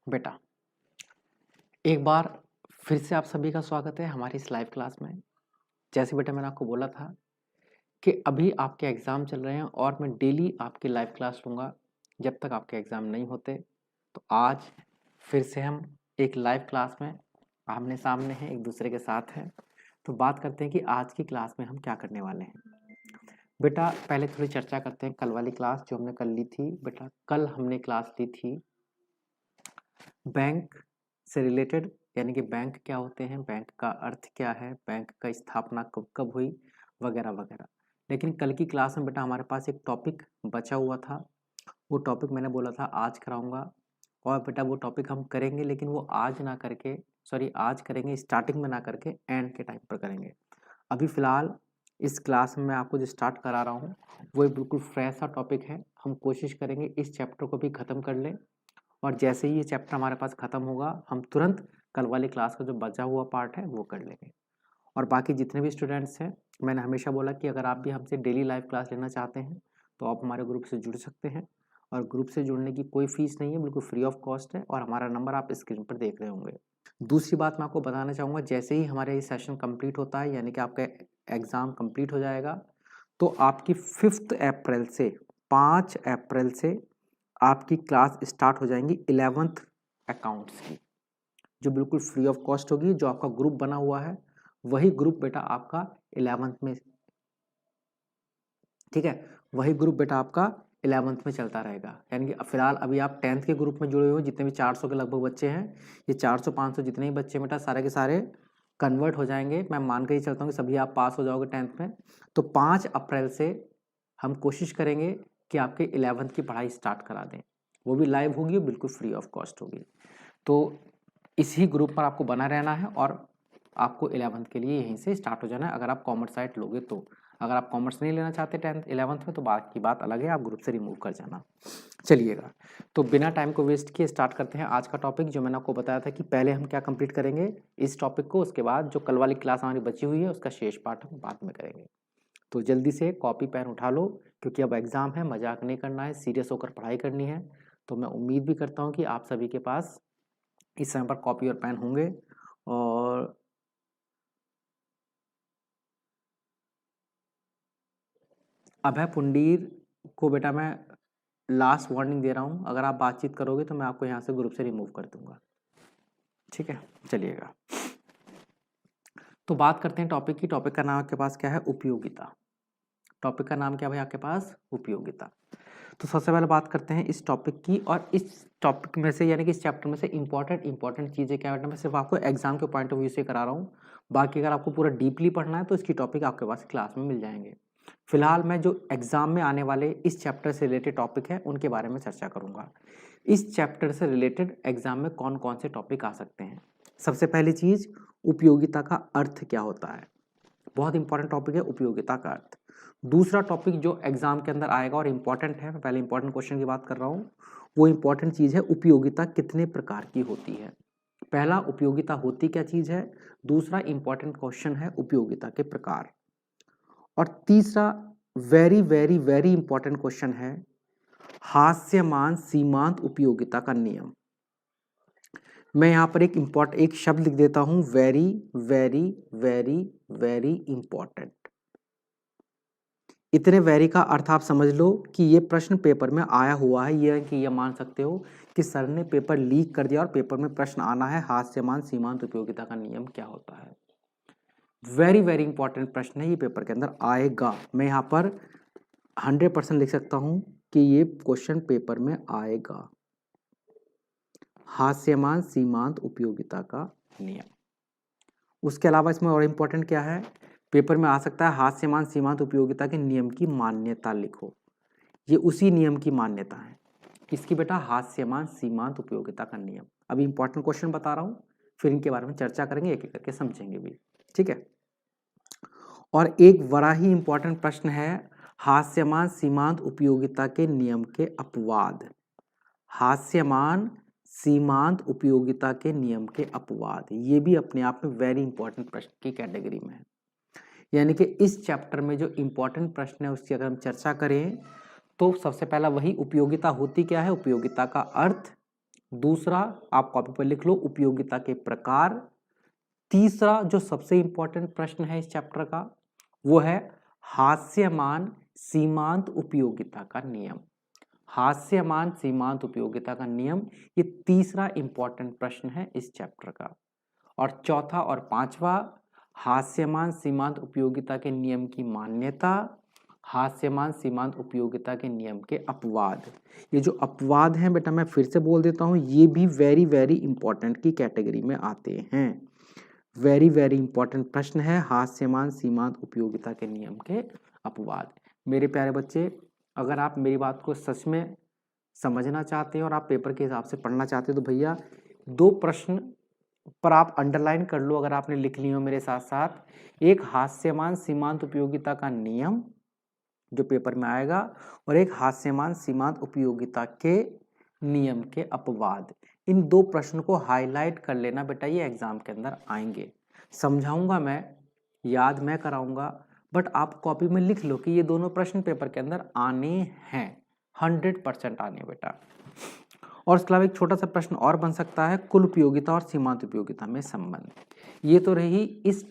बेटा, एक बार फिर से आप सभी का स्वागत है हमारी इस लाइव क्लास में। जैसे बेटा मैंने आपको बोला था कि अभी आपके एग्ज़ाम चल रहे हैं और मैं डेली आपकी लाइव क्लास लूँगा जब तक आपके एग्ज़ाम नहीं होते। तो आज फिर से हम एक लाइव क्लास में आमने-सामने हैं, एक दूसरे के साथ हैं। तो बात करते हैं कि आज की क्लास में हम क्या करने वाले हैं। बेटा पहले थोड़ी चर्चा करते हैं कल वाली क्लास जो हमने कल ली थी। बेटा कल हमने क्लास ली थी बैंक से रिलेटेड, यानी कि बैंक क्या होते हैं, बैंक का अर्थ क्या है, बैंक का स्थापना कब कब हुई, वगैरह वगैरह। लेकिन कल की क्लास में बेटा हमारे पास एक टॉपिक बचा हुआ था। वो टॉपिक मैंने बोला था आज कराऊंगा, और बेटा वो टॉपिक हम करेंगे, लेकिन वो आज ना करके, सॉरी आज करेंगे स्टार्टिंग में ना करके एंड के टाइम पर करेंगे। अभी फ़िलहाल इस क्लास में मैं आपको जो स्टार्ट करा रहा हूँ वो एक बिल्कुल फ्रेश सा टॉपिक है। हम कोशिश करेंगे इस चैप्टर को भी ख़त्म कर लें, और जैसे ही ये चैप्टर हमारे पास ख़त्म होगा हम तुरंत कल वाली क्लास का जो बचा हुआ पार्ट है वो कर लेंगे। और बाकी जितने भी स्टूडेंट्स हैं, मैंने हमेशा बोला कि अगर आप भी हमसे डेली लाइव क्लास लेना चाहते हैं तो आप हमारे ग्रुप से जुड़ सकते हैं। और ग्रुप से जुड़ने की कोई फ़ीस नहीं है, बिल्कुल फ्री ऑफ कॉस्ट है, और हमारा नंबर आप स्क्रीन पर देख रहे होंगे। दूसरी बात मैं आपको बताना चाहूँगा, जैसे ही हमारा ये सेशन कंप्लीट होता है, यानी कि आपका एग्ज़ाम कंप्लीट हो जाएगा, तो आपकी 5 अप्रैल से 5 अप्रैल से आपकी क्लास स्टार्ट हो जाएंगी 11th अकाउंट्स की, जो बिल्कुल फ्री ऑफ कॉस्ट होगी। जो आपका ग्रुप बना हुआ है वही ग्रुप बेटा आपका 11th में, ठीक है, वही ग्रुप बेटा आपका 11th में चलता रहेगा। यानी कि फिलहाल अभी आप 10th के ग्रुप में जुड़े हुए हो, जितने भी 400 के लगभग बच्चे हैं, ये 400-500 जितने भी बच्चे बेटा सारे के सारे कन्वर्ट हो जाएंगे। मैं मान के ही चलता हूँ कि सभी आप पास हो जाओगे 10th में। तो 5 अप्रैल से हम कोशिश करेंगे कि आपके 11th की पढ़ाई स्टार्ट करा दें। वो भी लाइव होगी और बिल्कुल फ्री ऑफ कॉस्ट होगी। तो इसी ग्रुप पर आपको बना रहना है, और आपको 11th के लिए यहीं से स्टार्ट हो जाना है अगर आप कॉमर्स साइड लोगे तो। अगर आप कॉमर्स नहीं लेना चाहते 10th 11th में तो बात की बात अलग है, आप ग्रुप से रिमूव कर जाना। चलिएगा, तो बिना टाइम को वेस्ट किए स्टार्ट करते हैं आज का टॉपिक। जो मैंने आपको बताया था कि पहले हम क्या कंप्लीट करेंगे इस टॉपिक को, उसके बाद जो कल वाली क्लास हमारी बची हुई है उसका शेष पार्ट हम बाद में करेंगे। तो जल्दी से कॉपी पेन उठा लो, क्योंकि अब एग्ज़ाम है, मजाक नहीं करना है, सीरियस होकर पढ़ाई करनी है। तो मैं उम्मीद भी करता हूँ कि आप सभी के पास इस समय पर कॉपी और पेन होंगे। और अभय पुंडीर को बेटा मैं लास्ट वार्निंग दे रहा हूँ, अगर आप बातचीत करोगे तो मैं आपको यहाँ से ग्रुप से रिमूव कर दूंगा, ठीक है। चलिएगा, तो बात करते हैं टॉपिक की। टॉपिक का नाम आपके पास क्या है, उपयोगिता। टॉपिक का नाम क्या है भाई आपके पास, उपयोगिता। तो सबसे पहले बात करते हैं इस टॉपिक की, और इस टॉपिक में से यानी कि इस चैप्टर में से इंपॉर्टेंट चीज़ें क्या है, मैं सिर्फ आपको एग्जाम के पॉइंट ऑफ व्यू से करा रहा हूँ। बाकी अगर आपको पूरा डीपली पढ़ना है तो इसकी टॉपिक आपके पास क्लास में मिल जाएंगे। फिलहाल मैं जो एग्जाम में आने वाले इस चैप्टर से रिलेटेड टॉपिक है उनके बारे में चर्चा करूंगा। इस चैप्टर से रिलेटेड एग्जाम में कौन कौन से टॉपिक आ सकते हैं। सबसे पहली चीज, उपयोगिता का अर्थ क्या होता है। बहुत इंपॉर्टेंट टॉपिक है उपयोगिता का अर्थ। दूसरा टॉपिक जो एग्जाम के अंदर आएगा और इंपॉर्टेंट है, मैं पहले इंपॉर्टेंट क्वेश्चन की बात कर रहा हूँ, वो इंपॉर्टेंट चीज है उपयोगिता कितने प्रकार की होती है। पहला, उपयोगिता होती क्या चीज है। दूसरा इंपॉर्टेंट क्वेश्चन है उपयोगिता के प्रकार। और तीसरा very very very important question है हास्यमान सीमांत उपयोगिता का नियम। मैं यहां पर एक शब्द लिख देता हूं, very very very very important. इतने वेरी का अर्थ आप समझ लो कि ये प्रश्न पेपर में आया हुआ है, ये कि ये मान सकते हो कि सर ने पेपर लीक कर दिया और पेपर में प्रश्न आना है हास्यमान सीमांत उपयोगिता का नियम क्या होता है। वेरी वेरी इंपॉर्टेंट प्रश्न है, ये पेपर के अंदर आएगा। मैं यहाँ पर 100% लिख सकता हूं कि ये क्वेश्चन पेपर में आएगा, हास्यमान सीमांत उपयोगिता का नियम। उसके अलावा इसमें और इंपॉर्टेंट क्या है, पेपर में आ सकता है हास्यमान सीमांत उपयोगिता के नियम की मान्यता लिखो। ये उसी नियम की मान्यता है, किसकी बेटा, हास्यमान सीमांत उपयोगिता का नियम। अभी इंपॉर्टेंट क्वेश्चन बता रहा हूं, फिर इनके बारे में चर्चा करेंगे, एक एक करके समझेंगे भी, ठीक है। और एक बड़ा ही इंपॉर्टेंट प्रश्न है, हास्यमान सीमांत उपयोगिता के नियम के अपवाद। हास्यमान सीमांत उपयोगिता के नियम के अपवाद, ये भी अपने आप में वेरी इंपॉर्टेंट प्रश्न की कैटेगरी में है। यानी कि इस चैप्टर में जो इंपॉर्टेंट प्रश्न है उसकी अगर हम चर्चा करें तो सबसे पहला वही उपयोगिता होती क्या है, उपयोगिता का अर्थ, दूसरा आप कॉपी पर लिख लो उपयोगिता के प्रकार। तीसरा जो सबसे इंपॉर्टेंट प्रश्न है इस चैप्टर का वो है हास्यमान सीमांत उपयोगिता का नियम। हास्यमान सीमांत उपयोगिता का नियम, ये तीसरा इंपॉर्टेंट प्रश्न है इस चैप्टर का। और चौथा और पांचवा हास्यमान सीमांत उपयोगिता के नियम की मान्यता, हास्यमान सीमांत उपयोगिता के नियम के अपवाद। ये जो अपवाद हैं बेटा मैं फिर से बोल देता हूं, ये भी वेरी वेरी इंपॉर्टेंट की कैटेगरी में आते हैं। वेरी वेरी इंपॉर्टेंट प्रश्न है हास्यमान सीमांत उपयोगिता के नियम के अपवाद। मेरे प्यारे बच्चे, अगर आप मेरी बात को सच में समझना चाहते हैं और आप पेपर के हिसाब से पढ़ना चाहते हैं तो भैया दो प्रश्न पर आप अंडरलाइन कर लो, अगर आपने लिख ली हो मेरे साथ साथ। एक हास्यमान सीमांत उपयोगिता का नियम जो पेपर में आएगा, और एक हास्यमान सीमांत उपयोगिता के नियम के अपवाद। इन दो प्रश्न को हाईलाइट कर लेना बेटा, ये एग्जाम के अंदर आएंगे। समझाऊंगा मैं, याद मैं कराऊंगा, बट आप कॉपी में लिख लो कि ये दोनों प्रश्न पेपर के अंदर आने हैं, 100% आने बेटा। और इसके अलावा एक छोटा सा प्रश्न और बन सकता है, कुल उपयोगिता और सीमांत उपयोगिता में संबंध। ये तो रही इस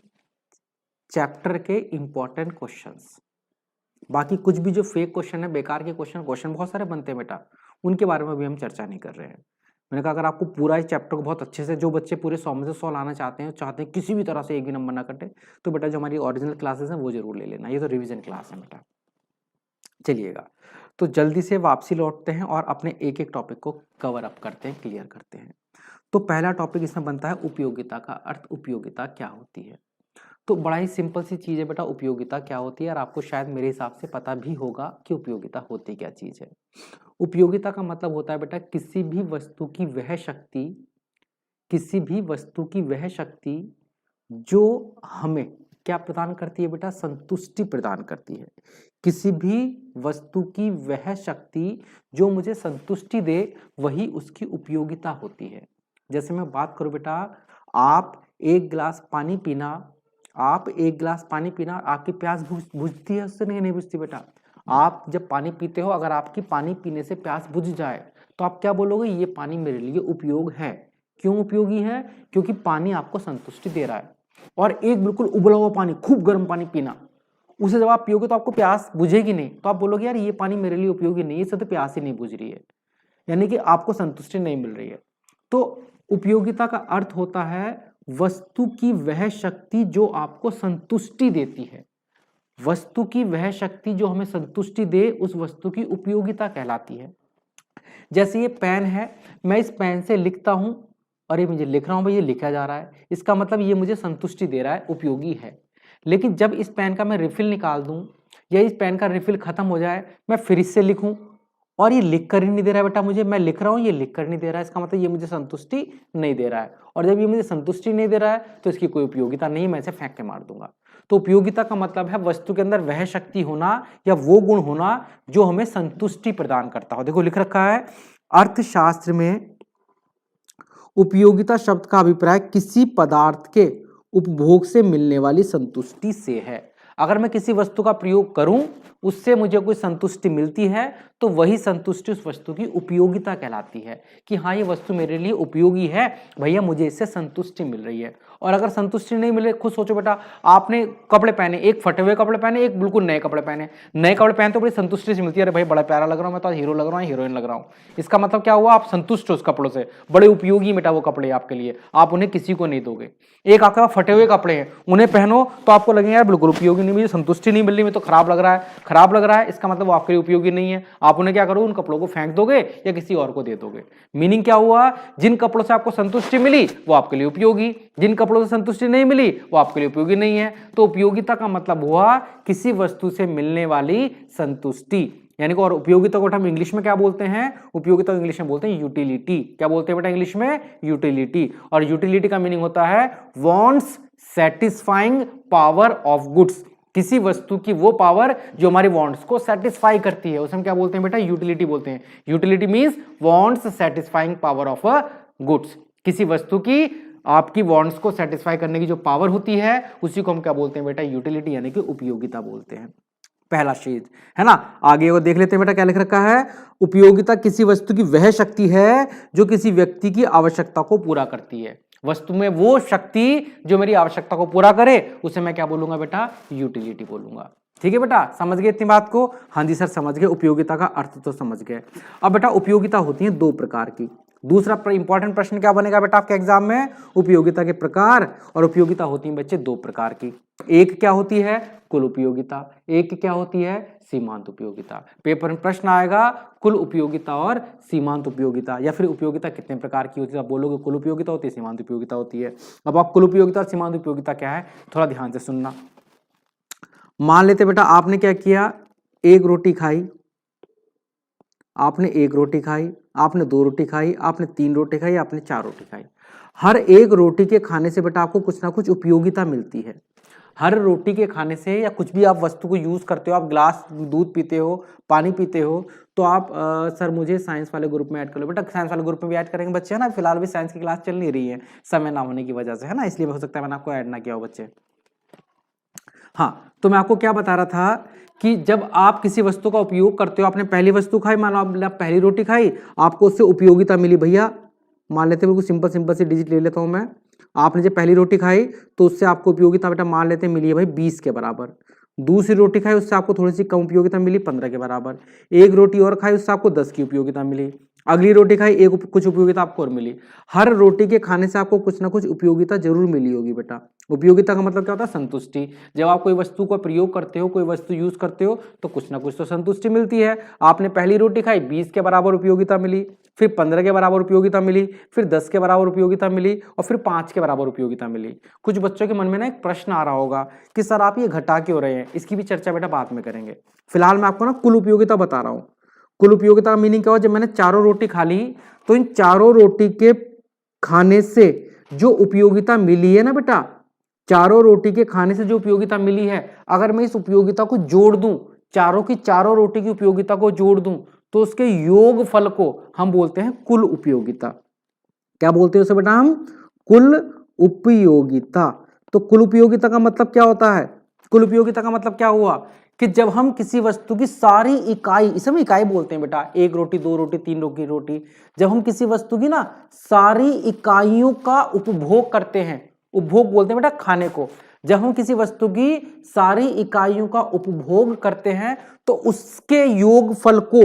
चैप्टर के इंपॉर्टेंट क्वेश्चंस। बाकी कुछ भी जो फेक क्वेश्चन है, बेकार के क्वेश्चन बहुत सारे बनते हैं बेटा, उनके बारे में भी हम चर्चा नहीं कर रहे हैं। मैंने कहा अगर आपको पूरा इस चैप्टर को बहुत अच्छे से, जो बच्चे पूरे 100 में से 100 लाना चाहते हैं किसी भी तरह से एक भी नंबर ना कटे, तो बेटा जो हमारी ओरिजिनल क्लासेस हैं वो जरूर ले लेना, ये तो रिवीजन क्लास है बेटा। चलिएगा, तो जल्दी से वापसी लौटते हैं और अपने एक एक टॉपिक को कवर अप करते हैं, क्लियर करते हैं। तो पहला टॉपिक इसमें बनता है उपयोगिता का अर्थ। उपयोगिता क्या होती है? तो बड़ा ही सिंपल सी चीज़ है बेटा, उपयोगिता क्या होती है, और आपको शायद मेरे हिसाब से पता भी होगा कि उपयोगिता होती क्या चीज़ है। उपयोगिता का मतलब होता है बेटा किसी भी वस्तु की वह शक्ति, किसी भी वस्तु की वह शक्ति जो हमें क्या प्रदान करती है बेटा, संतुष्टि प्रदान करती है। किसी भी वस्तु की वह शक्ति जो मुझे संतुष्टि दे, वही उसकी उपयोगिता होती है। जैसे मैं बात करूं बेटा, आप एक गिलास पानी पीना, आपकी प्यास बुझती है उससे? नहीं बुझती बेटा। आप जब पानी पीते हो, अगर आपकी पानी पीने से प्यास बुझ जाए तो आप क्या बोलोगे, ये पानी मेरे लिए उपयोग है। क्यों उपयोगी है? क्योंकि पानी आपको संतुष्टि दे रहा है। और एक बिल्कुल उबला हुआ पानी, खूब गर्म पानी पीना, उसे जब आप पियोगे तो आपको प्यास बुझेगी नहीं, तो आप बोलोगे यार ये पानी मेरे लिए उपयोगी नहीं है, इससे तो प्यास ही नहीं बुझ रही है, यानी कि आपको संतुष्टि नहीं मिल रही है। तो उपयोगिता का अर्थ होता है वस्तु की वह शक्ति जो आपको संतुष्टि देती है। वस्तु की वह शक्ति जो हमें संतुष्टि दे, उस वस्तु की उपयोगिता कहलाती है। जैसे ये पेन है, मैं इस पेन से लिखता हूं और ये मुझे लिख रहा हूं भाई, ये लिखा जा रहा है, इसका मतलब ये मुझे संतुष्टि दे रहा है, उपयोगी है। लेकिन जब इस पेन का मैं रिफिल निकाल दूं या इस पेन का रिफिल खत्म हो जाए, मैं फिर इससे लिखूं और ये लिख कर ही नहीं दे रहा है बेटा मुझे, मैं लिख रहा हूं ये लिख कर नहीं दे रहा है, इसका मतलब ये मुझे संतुष्टि नहीं दे रहा है। और जब ये मुझे संतुष्टि नहीं दे रहा है तो इसकी कोई उपयोगिता नहीं, मैं इसे फेंक के मार दूंगा। तो उपयोगिता का मतलब है वस्तु के अंदर वह शक्ति होना या वो गुण होना जो हमें संतुष्टि प्रदान करता हो। देखो लिख रखा है, अर्थशास्त्र में उपयोगिता शब्द का अभिप्राय किसी पदार्थ के उपभोग से मिलने वाली संतुष्टि से है। अगर मैं किसी वस्तु का प्रयोग करूं, उससे मुझे कोई संतुष्टि मिलती है, तो वही संतुष्टि उस वस्तु की उपयोगिता कहलाती है, कि हाँ ये वस्तु मेरे लिए उपयोगी है, भैया मुझे इससे संतुष्टि मिल रही है। और अगर संतुष्टि नहीं मिले, खुद सोचो बेटा, आपने कपड़े पहने, एक फटे हुए कपड़े पहने, एक बिल्कुल नए कपड़े पहने। नए कपड़े पहने तो बड़ी संतुष्टि से मिलती है, अरे भाई बड़ा प्यारा लग रहा हूँ, मैं तो हीरो लग रहा हूँ, हीरोइन लग रहा हूँ। इसका मतलब क्या हुआ, आप संतुष्ट हो उस कपड़ों से, बड़े उपयोगी बेटा वो कपड़े आपके लिए, आप उन्हें किसी को नहीं दोगे। एक आपके पास फटे हुए कपड़े हैं, उन्हें पहनो तो आपको लगेगा यार बिल्कुल उपयोगी नहीं, मुझे संतुष्टि नहीं मिल रही, मैं तो खराब लग रहा है, इसका मतलब वो आपके लिए उपयोगी नहीं है। आप उन्हें क्या करोगे, उन कपड़ों को फेंक दोगे या किसी और को दे दोगे। मीनिंग क्या हुआ, जिन कपड़ों से आपको संतुष्टि मिली वो आपके लिए उपयोगी, जिन कपड़ों से संतुष्टि नहीं मिली वो आपके लिए उपयोगी नहीं है। तो उपयोगिता का मतलब हुआ किसी वस्तु से मिलने वाली संतुष्टि, यानी कि। और उपयोगिता को हम इंग्लिश में क्या बोलते हैं, उपयोगिता को इंग्लिश में बोलते हैं यूटिलिटी। क्या बोलते हैं बेटा इंग्लिश में, यूटिलिटी। और यूटिलिटी का मीनिंग होता है wants satisfying power of goods, किसी वस्तु की वो पावर जो हमारी वांट्स को सेटिस्फाई करती है, उसे हम क्या बोलते हैं बेटा, यूटिलिटी बोलते हैं। Utility means wants satisfying power of goods, किसी वस्तु की आपकी वांट्स को सेटिस्फाई करने की जो पावर होती है, उसी को हम क्या बोलते हैं बेटा, यूटिलिटी, यानी कि उपयोगिता बोलते हैं। पहला चीज है ना। आगे वो देख लेते हैं बेटा, क्या लिख रखा है, उपयोगिता किसी वस्तु की वह शक्ति है जो किसी व्यक्ति की आवश्यकता को पूरा करती है। वस्तु में वो शक्ति जो मेरी आवश्यकता को पूरा करे उसे मैं क्या बोलूंगा बेटा, यूटिलिटी बोलूंगा। ठीक है बेटा, समझ गए इतनी बात को? हाँ जी सर समझ गए, उपयोगिता का अर्थ तो समझ गए। अब बेटा उपयोगिता होती है दो प्रकार की। दूसरा इंपॉर्टेंट प्रश्न क्या बनेगा बेटा आपके एग्जाम में, उपयोगिता के प्रकार। और उपयोगिता होती है बच्चे दो प्रकार की, एक क्या होती है, कुल उपयोगिता, एक क्या होती है, सीमांत उपयोगिता। पेपर में प्रश्न आएगा कुल उपयोगिता और सीमांत उपयोगिता, या फिर उपयोगिता कितने प्रकार की होती है, आप बोलोगे कुल उपयोगिता होती है, सीमांत उपयोगिता होती है। अब आप कुल उपयोगिता और सीमांत उपयोगिता क्या है थोड़ा ध्यान से सुनना। मान लेते बेटा आपने क्या किया, एक रोटी खाई, आपने एक रोटी खाई, आपने दो रोटी खाई, आपने तीन रोटी खाई, आपने चार रोटी खाई। हर एक रोटी के खाने से बेटा आपको कुछ ना कुछ उपयोगिता मिलती है। हर रोटी के खाने से या कुछ भी आप वस्तु को यूज करते हो, आप ग्लास दूध पीते हो, पानी पीते हो, तो आप सर मुझे साइंस वाले ग्रुप में ऐड कर लो। बेटा साइंस वाले ग्रुप में भी ऐड करेंगे बच्चे, है ना। फिलहाल भी साइंस की क्लास चल नहीं रही है समय ना होने की वजह से, है ना, इसलिए हो सकता है मैंने आपको ऐड ना किया हो बच्चे। हाँ, तो मैं आपको क्या बता रहा था कि जब आप किसी वस्तु का उपयोग करते हो, आपने पहली वस्तु खाई, मान लो आप पहली रोटी खाई, आपको उससे उपयोगिता मिली। भैया मान लेते हैं, बिल्कुल सिंपल सी डिजिट ले लेता हूं मैं, आपने जब पहली रोटी खाई तो उससे आपको उपयोगिता बेटा मान लेते हैं मिली है भाई 20 के बराबर। दूसरी रोटी खाई उससे आपको थोड़ी सी कम उपयोगिता मिली 15 के बराबर। एक रोटी और खाई उससे आपको 10 की उपयोगिता मिली। अगली रोटी खाई एक कुछ उपयोगिता आपको और मिली। हर रोटी के खाने से आपको कुछ ना कुछ उपयोगिता जरूर मिली होगी बेटा। उपयोगिता का मतलब क्या होता है, संतुष्टि। जब आप कोई वस्तु का प्रयोग करते हो, कोई वस्तु यूज करते हो, तो कुछ ना कुछ तो संतुष्टि मिलती है। आपने पहली रोटी खाई 20 के बराबर उपयोगिता मिली, फिर 15 के बराबर उपयोगिता मिली, फिर 10 के बराबर उपयोगिता मिली, और फिर 5 के बराबर उपयोगिता मिली। कुछ बच्चों के मन में ना एक प्रश्न आ रहा होगा कि सर आप ये घटा क्यों रहे हैं, इसकी भी चर्चा बेटा बाद में करेंगे। फिलहाल मैं आपको ना कुल उपयोगिता बता रहा हूं। कुल उपयोगिता का मीनिंग क्या हुआ, जब मैंने चारों रोटी खा ली तो इन चारों रोटी के खाने से जो उपयोगिता मिली है ना बेटा, चारों रोटी के खाने से जो उपयोगिता मिली है, अगर मैं इस उपयोगिता को जोड़ दूं, चारों की चारों रोटी की उपयोगिता को जोड़ दूं, तो उसके योग फल को हम बोलते हैं कुल उपयोगिता। क्या बोलते हैं उसे बेटा हम, कुल उपयोगिता। तो कुल उपयोगिता का मतलब क्या होता है, कुल उपयोगिता का मतलब क्या हुआ कि जब हम किसी वस्तु की सारी इकाई, इसे हम इकाई बोलते हैं बेटा, एक रोटी, दो रोटी, तीन रोटी, जब हम किसी वस्तु की ना सारी इकाइयों का उपभोग करते हैं, उपभोग बोलते हैं बेटा खाने को, जब हम किसी वस्तु की सारी इकाइयों का उपभोग करते हैं तो उसके योगफल को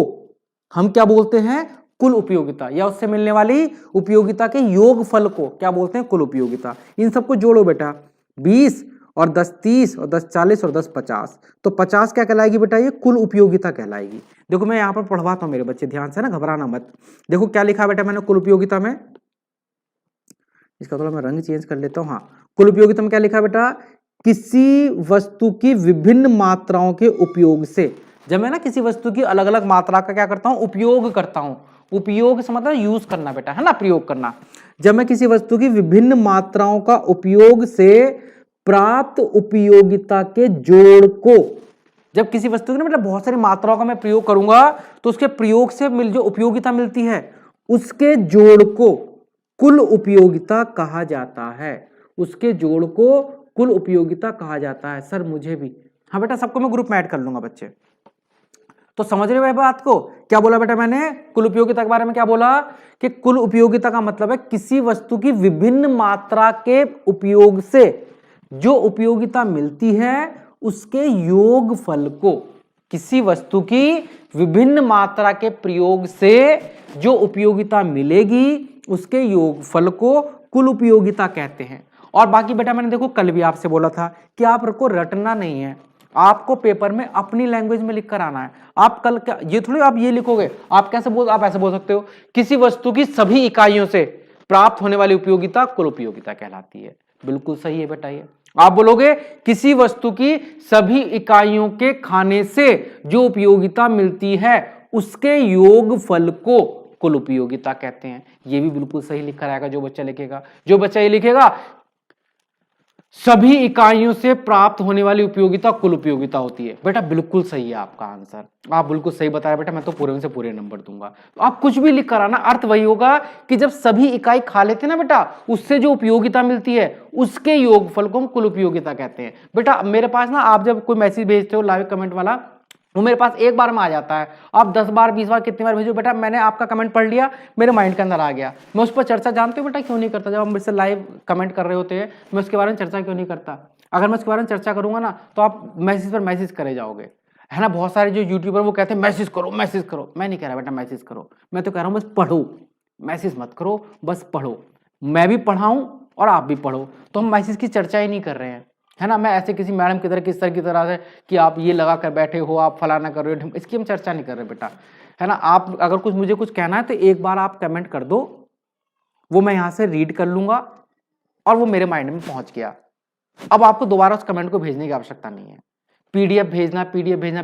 हम क्या बोलते हैं, कुल उपयोगिता, या उससे मिलने वाली उपयोगिता के योगफल को क्या बोलते हैं, कुल उपयोगिता। इन सबको जोड़ो बेटा, 20 और 10 30 और 10 40 और 10 50, तो 50 क्या कहलाएगी बेटा, ये कुल उपयोगिता कहलाएगी। देखो मैं यहाँ पर पढ़वाता हूँ मेरे बच्चे, ध्यान से ना, घबराना मत। देखो क्या लिखा बेटा मैंने कुल उपयोगिता में, इसका थोड़ा मैं रंग चेंज कर लेता हूँ। हाँ, कुल उपयोगिता में क्या लिखा बेटा, किसी वस्तु की विभिन्न मात्राओं के उपयोग से, जब मैं ना किसी वस्तु की अलग अलग मात्रा का क्या करता हूं, उपयोग करता हूं। उपयोग से मतलब यूज करना बेटा, है ना, प्रयोग करना। जब मैं किसी वस्तु की विभिन्न मात्राओं का उपयोग से प्राप्त उपयोगिता के जोड़ को, जब किसी वस्तु की ना मतलब बहुत सारी मात्राओं का मैं प्रयोग करूंगा तो उसके प्रयोग से जो उपयोगिता मिलती है उसके जोड़ को कुल उपयोगिता कहा जाता है। उसके जोड़ को कुल उपयोगिता कहा जाता है। सर मुझे भी, हाँ बेटा सबको मैं ग्रुप में ऐड कर लूंगा बच्चे। तो समझ रहे हो बात को, क्या बोला बेटा मैंने, कुल उपयोगिता के बारे में क्या बोला कि कुल उपयोगिता का मतलब है किसी वस्तु की विभिन्न मात्रा के उपयोग से जो उपयोगिता मिलती है उसके योगफल को, किसी वस्तु की विभिन्न मात्रा के प्रयोग से जो उपयोगिता मिलेगी उसके योगफल को कुल उपयोगिता कहते हैं। और बाकी बेटा मैंने देखो कल भी आपसे बोला था कि आपको रटना नहीं है, आपको पेपर में अपनी लैंग्वेज में लिख कर आना है। आप कल क्या ये थोड़ी आप ये लिखोगे, आप कैसे बोल, आप ऐसे बोल सकते हो किसी वस्तु की सभी इकाइयों से प्राप्त होने वाली उपयोगिता कुल उपयोगिता कहलाती है। बिल्कुल सही है बेटा, ये आप बोलोगे किसी वस्तु की सभी इकाइयों के खाने से जो उपयोगिता मिलती है उसके योगफल को कुल उपयोगिता कहते हैं। ये भी बिल्कुल सही लिखा रहेगा जो बच्चा लिखेगा। जो बच्चा ये लिखेगा सभी इकाइयों से प्राप्त होने वाली उपयोगिता कुल उपयोगिता होती है, बेटा बिल्कुल सही है आपका आंसर, आप बिल्कुल सही बताया बेटा, मैं तो पूरे में से पूरे नंबर दूंगा। तो आप कुछ भी लिख कर आना, अर्थ वही होगा कि जब सभी इकाई खा लेते ना बेटा उससे जो उपयोगिता मिलती है उसके योगफल को हम कुल उपयोगिता कहते हैं। बेटा मेरे पास ना आप जब कोई मैसेज भेजते हो लाइव कमेंट वाला वो मेरे पास एक बार में आ जाता है। आप 10 बार 20 बार कितनी बार भेजो बेटा, मैंने आपका कमेंट पढ़ लिया, मेरे माइंड के अंदर आ गया, मैं उस पर चर्चा जानते हो बेटा क्यों नहीं करता। जब हम मुझसे लाइव कमेंट कर रहे होते हैं, मैं उसके बारे में चर्चा क्यों नहीं करता। अगर मैं उसके बारे में चर्चा करूंगा ना तो आप मैसेज पर मैसेज करे जाओगे, है ना। बहुत सारे जो यूट्यूबर वो कहते हैं मैसेज करो मैसेज करो, मैं नहीं कह रहा बेटा मैसेज करो, मैं तो कह रहा हूँ बस पढ़ो, मैसेज मत करो, बस पढ़ो। मैं भी पढ़ाऊं और आप भी पढ़ो, तो हम मैसेज की चर्चा ही नहीं कर रहे हैं, है ना। मैं ऐसे किसी मैडम की तरह किस तरह की तरह से कि आप ये लगा कर बैठे हो, आप फलाना कर रहे हो, इसकी हम चर्चा नहीं कर रहे बेटा, है ना। आप अगर कुछ मुझे कुछ कहना है तो एक बार आप कमेंट कर दो, वो मैं यहाँ से रीड कर लूंगा और वो मेरे माइंड में पहुंच गया। अब आपको दोबारा उस कमेंट को भेजने की आवश्यकता नहीं है। पीडीएफ भेजना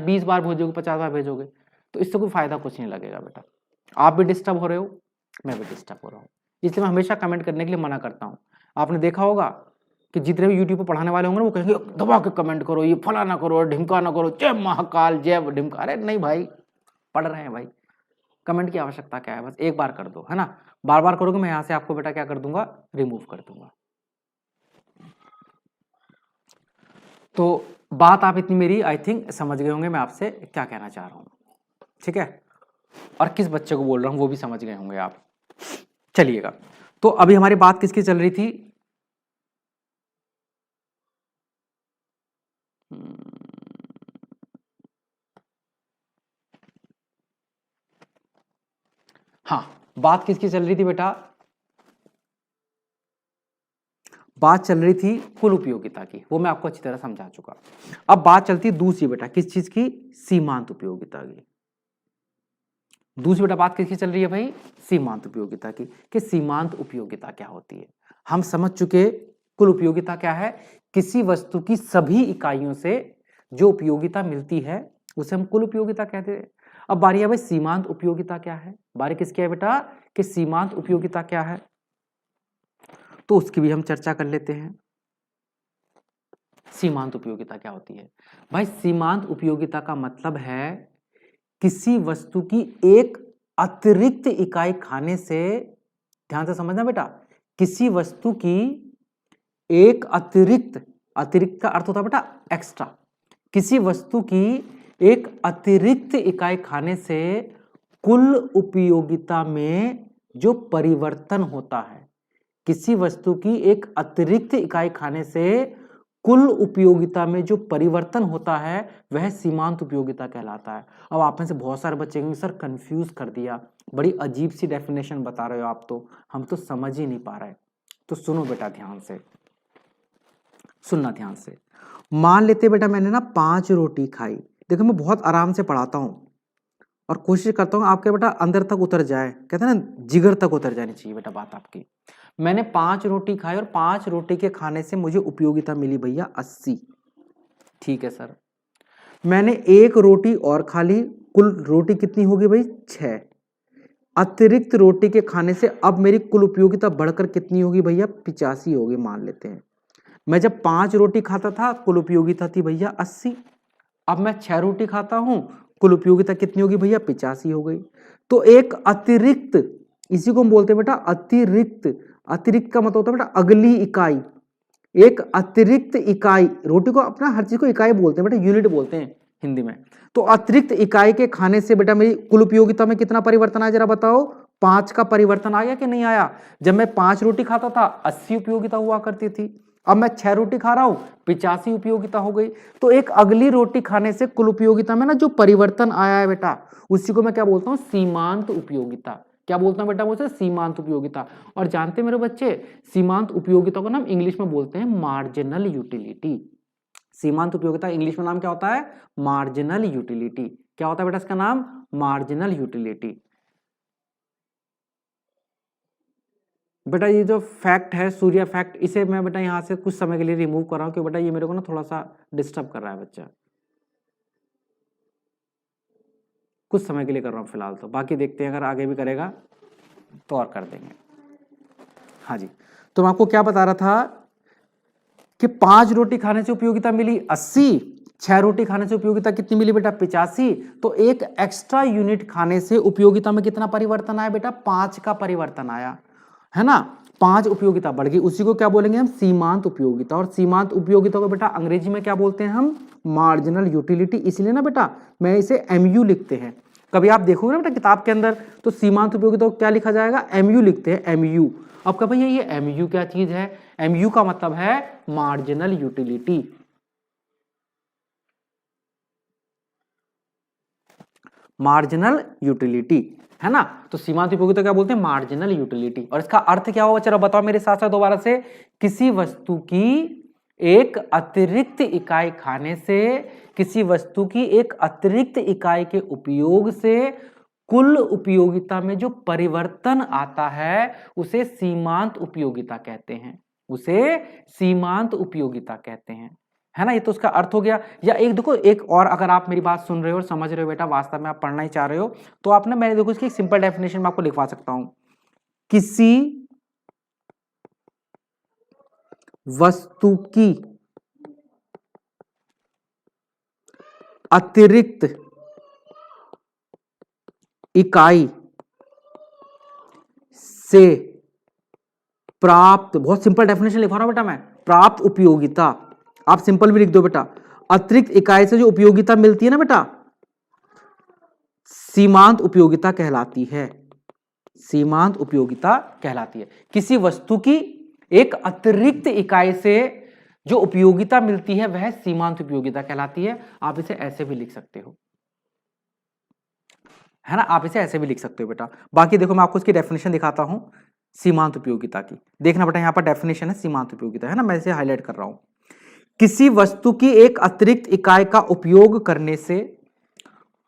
20 बार भेजोगे, 50 बार भेजोगे, तो इससे कोई फायदा कुछ नहीं लगेगा बेटा। आप भी डिस्टर्ब हो रहे हो, मैं भी डिस्टर्ब हो रहा हूँ, इसलिए मैं हमेशा कमेंट करने के लिए मना करता हूँ। आपने देखा होगा कि जितने भी यूट्यूब पर पढ़ाने वाले होंगे वो कहेंगे दबा के कमेंट करो, ये फलाना करो, ढिमका ना करो, जय महाकाल जय ढिमका। अरे नहीं भाई, पढ़ रहे हैं भाई, कमेंट की आवश्यकता क्या है, बस एक बार कर दो, है ना। बार बार करोगे मैं यहाँ से आपको बेटा क्या कर दूंगा, रिमूव कर दूंगा। तो बात आप इतनी मेरी आई थिंक समझ गए होंगे, मैं आपसे क्या कहना चाह रहा हूँ, ठीक है। और किस बच्चे को बोल रहा हूँ वो भी समझ गए होंगे आप। चलिएगा, तो अभी हमारी बात किसकी चल रही थी, हाँ बात किसकी चल रही थी बेटा, बात चल रही थी कुल उपयोगिता की, वो मैं आपको अच्छी तरह समझा चुका। अब बात चलती है दूसरी बेटा, किस चीज की, सीमांत उपयोगिता की। दूसरी बेटा बात किसकी चल रही है भाई, सीमांत उपयोगिता की, कि सीमांत उपयोगिता क्या होती है। हम समझ चुके कुल उपयोगिता क्या है, किसी वस्तु की सभी इकाइयों से जो उपयोगिता मिलती है उसे हम कुल उपयोगिता कहते हैं। अब बारी है भाई सीमांत उपयोगिता क्या है, बारी किसकी है बेटा, कि सीमांत उपयोगिता क्या है, तो उसकी भी हम चर्चा कर लेते हैं। सीमांत उपयोगिता क्या होती है भाई, सीमांत उपयोगिता का मतलब है किसी वस्तु की एक अतिरिक्त इकाई खाने से, ध्यान से समझना बेटा, किसी वस्तु की एक अतिरिक्त, अतिरिक्त का अर्थ होता है बेटा एक्स्ट्रा, किसी वस्तु की एक अतिरिक्त इकाई खाने से कुल उपयोगिता में जो परिवर्तन होता है, किसी वस्तु की एक अतिरिक्त इकाई खाने से कुल उपयोगिता में जो परिवर्तन होता है वह सीमांत उपयोगिता कहलाता है। अब आप में से बहुत सारे बच्चे कहेंगे सर कंफ्यूज कर दिया, बड़ी अजीब सी डेफिनेशन बता रहे हो आप, तो हम तो समझ ही नहीं पा रहे। तो सुनो बेटा ध्यान से, सुनना ध्यान से। मान लेते बेटा मैंने ना 5 रोटी खाई, देखो मैं बहुत आराम से पढ़ाता हूँ और कोशिश करता हूँ आपके बेटा अंदर तक उतर जाए, कहते हैं ना जिगर तक उतर जानी चाहिए बेटा बात आपकी। मैंने 5 रोटी खाई और 5 रोटी के खाने से मुझे उपयोगिता मिली भैया 80, ठीक है सर। मैंने 1 रोटी और खा ली, कुल रोटी कितनी होगी भाई 6, अतिरिक्त रोटी के खाने से अब मेरी कुल उपयोगिता बढ़कर कितनी होगी भैया 85 होगी मान लेते हैं। मैं जब 5 रोटी खाता था कुल उपयोगिता थी भैया 80, अब मैं 6 रोटी खाता हूं कुल उपयोगिता कितनी होगी भैया 85 हो गई। तो एक अतिरिक्त, इसी को हम बोलते हैं बेटा अतिरिक्त, अतिरिक्त का मतलब होता है बेटा अगली इकाई, एक अतिरिक्त इकाई, रोटी को अपना हर चीज को इकाई बोलते हैं बेटा, यूनिट बोलते हैं हिंदी में। तो अतिरिक्त इकाई के खाने से बेटा मेरी कुल उपयोगिता में कितना परिवर्तन आया जरा बताओ, 5 का परिवर्तन आ गया कि नहीं आया। जब मैं 5 रोटी खाता था 80 उपयोगिता हुआ करती थी, अब मैं 6 रोटी खा रहा हूं 85 उपयोगिता हो गई। तो एक अगली रोटी खाने से कुल उपयोगिता में ना जो परिवर्तन आया है बेटा उसी को मैं क्या बोलता हूं, सीमांत उपयोगिता। क्या बोलता हूं बेटा मुझे, सीमांत उपयोगिता। और जानते मेरे बच्चे सीमांत उपयोगिता को नाम इंग्लिश में बोलते हैं मार्जिनल यूटिलिटी। सीमांत उपयोगिता इंग्लिश में नाम क्या होता है, मार्जिनल यूटिलिटी। क्या होता है बेटा इसका नाम, मार्जिनल यूटिलिटी। बेटा ये जो फैक्ट है सूर्य फैक्ट, इसे मैं बेटा यहाँ से कुछ समय के लिए रिमूव कर रहा हूँ क्योंकि बेटा ये मेरे को ना थोड़ा सा डिस्टर्ब कर रहा है बच्चा, कुछ समय के लिए कर रहा हूँ फिलहाल, तो बाकी देखते हैं अगर आगे भी करेगा तो और कर देंगे। हाँ जी, तो मैं आपको क्या बता रहा था कि 5 रोटी खाने से उपयोगिता मिली 80, 6 रोटी खाने से उपयोगिता कितनी मिली बेटा 85, तो एक एक्स्ट्रा यूनिट खाने से उपयोगिता में कितना परिवर्तन आया बेटा 5 का परिवर्तन आया, है ना। 5 उपयोगिता बढ़ गई, उसी को क्या बोलेंगे हम, सीमांत उपयोगिता। और सीमांत उपयोगिता को बेटा अंग्रेजी में क्या बोलते हैं हम, मार्जिनल यूटिलिटी। इसलिए ना बेटा मैं इसे MU लिखते हैं, कभी आप देखोगे ना बेटा किताब के अंदर तो सीमांत उपयोगिता को क्या लिखा जाएगा, MU लिखते हैं, MU। अब कह भैया ये MU क्या चीज है, MU का मतलब है मार्जिनल यूटिलिटी। मार्जिनल यूटिलिटी है ना, तो सीमांत उपयोगिता क्या बोलते हैं, मार्जिनल यूटिलिटी। और इसका अर्थ क्या होगा, चलो बताओ मेरे साथ साथ दोबारा से, किसी वस्तु की एक अतिरिक्त इकाई खाने से, किसी वस्तु की एक अतिरिक्त इकाई के उपयोग से कुल उपयोगिता में जो परिवर्तन आता है उसे सीमांत उपयोगिता कहते हैं, उसे सीमांत उपयोगिता कहते हैं, है ना। ये तो उसका अर्थ हो गया। या एक देखो, एक और अगर आप मेरी बात सुन रहे हो और समझ रहे हो बेटा, वास्तव में आप पढ़ना ही चाह रहे हो, तो आप ना, मैंने देखो इसकी एक सिंपल डेफिनेशन में आपको लिखवा सकता हूं, किसी वस्तु की अतिरिक्त इकाई से प्राप्त, बहुत सिंपल डेफिनेशन लिखवा रहा हूं बेटा मैं, प्राप्त उपयोगिता, आप सिंपल भी लिख दो बेटा, अतिरिक्त इकाई से जो उपयोगिता मिलती है ना बेटा, सीमांत उपयोगिता कहलाती है, सीमांत उपयोगिता कहलाती है। किसी वस्तु की एक अतिरिक्त इकाई से जो उपयोगिता मिलती है वह सीमांत उपयोगिता कहलाती है। आप इसे ऐसे भी लिख सकते हो, है ना, आप इसे ऐसे भी लिख सकते हो बेटा। बाकी देखो मैं आपको इसकी डेफिनेशन दिखाता हूं सीमांत उपयोगिता की, देखना बेटा यहां पर डेफिनेशन है सीमांत उपयोगिता, है ना, मैं इसे हाईलाइट कर रहा हूं। किसी वस्तु की एक अतिरिक्त इकाई का उपयोग करने से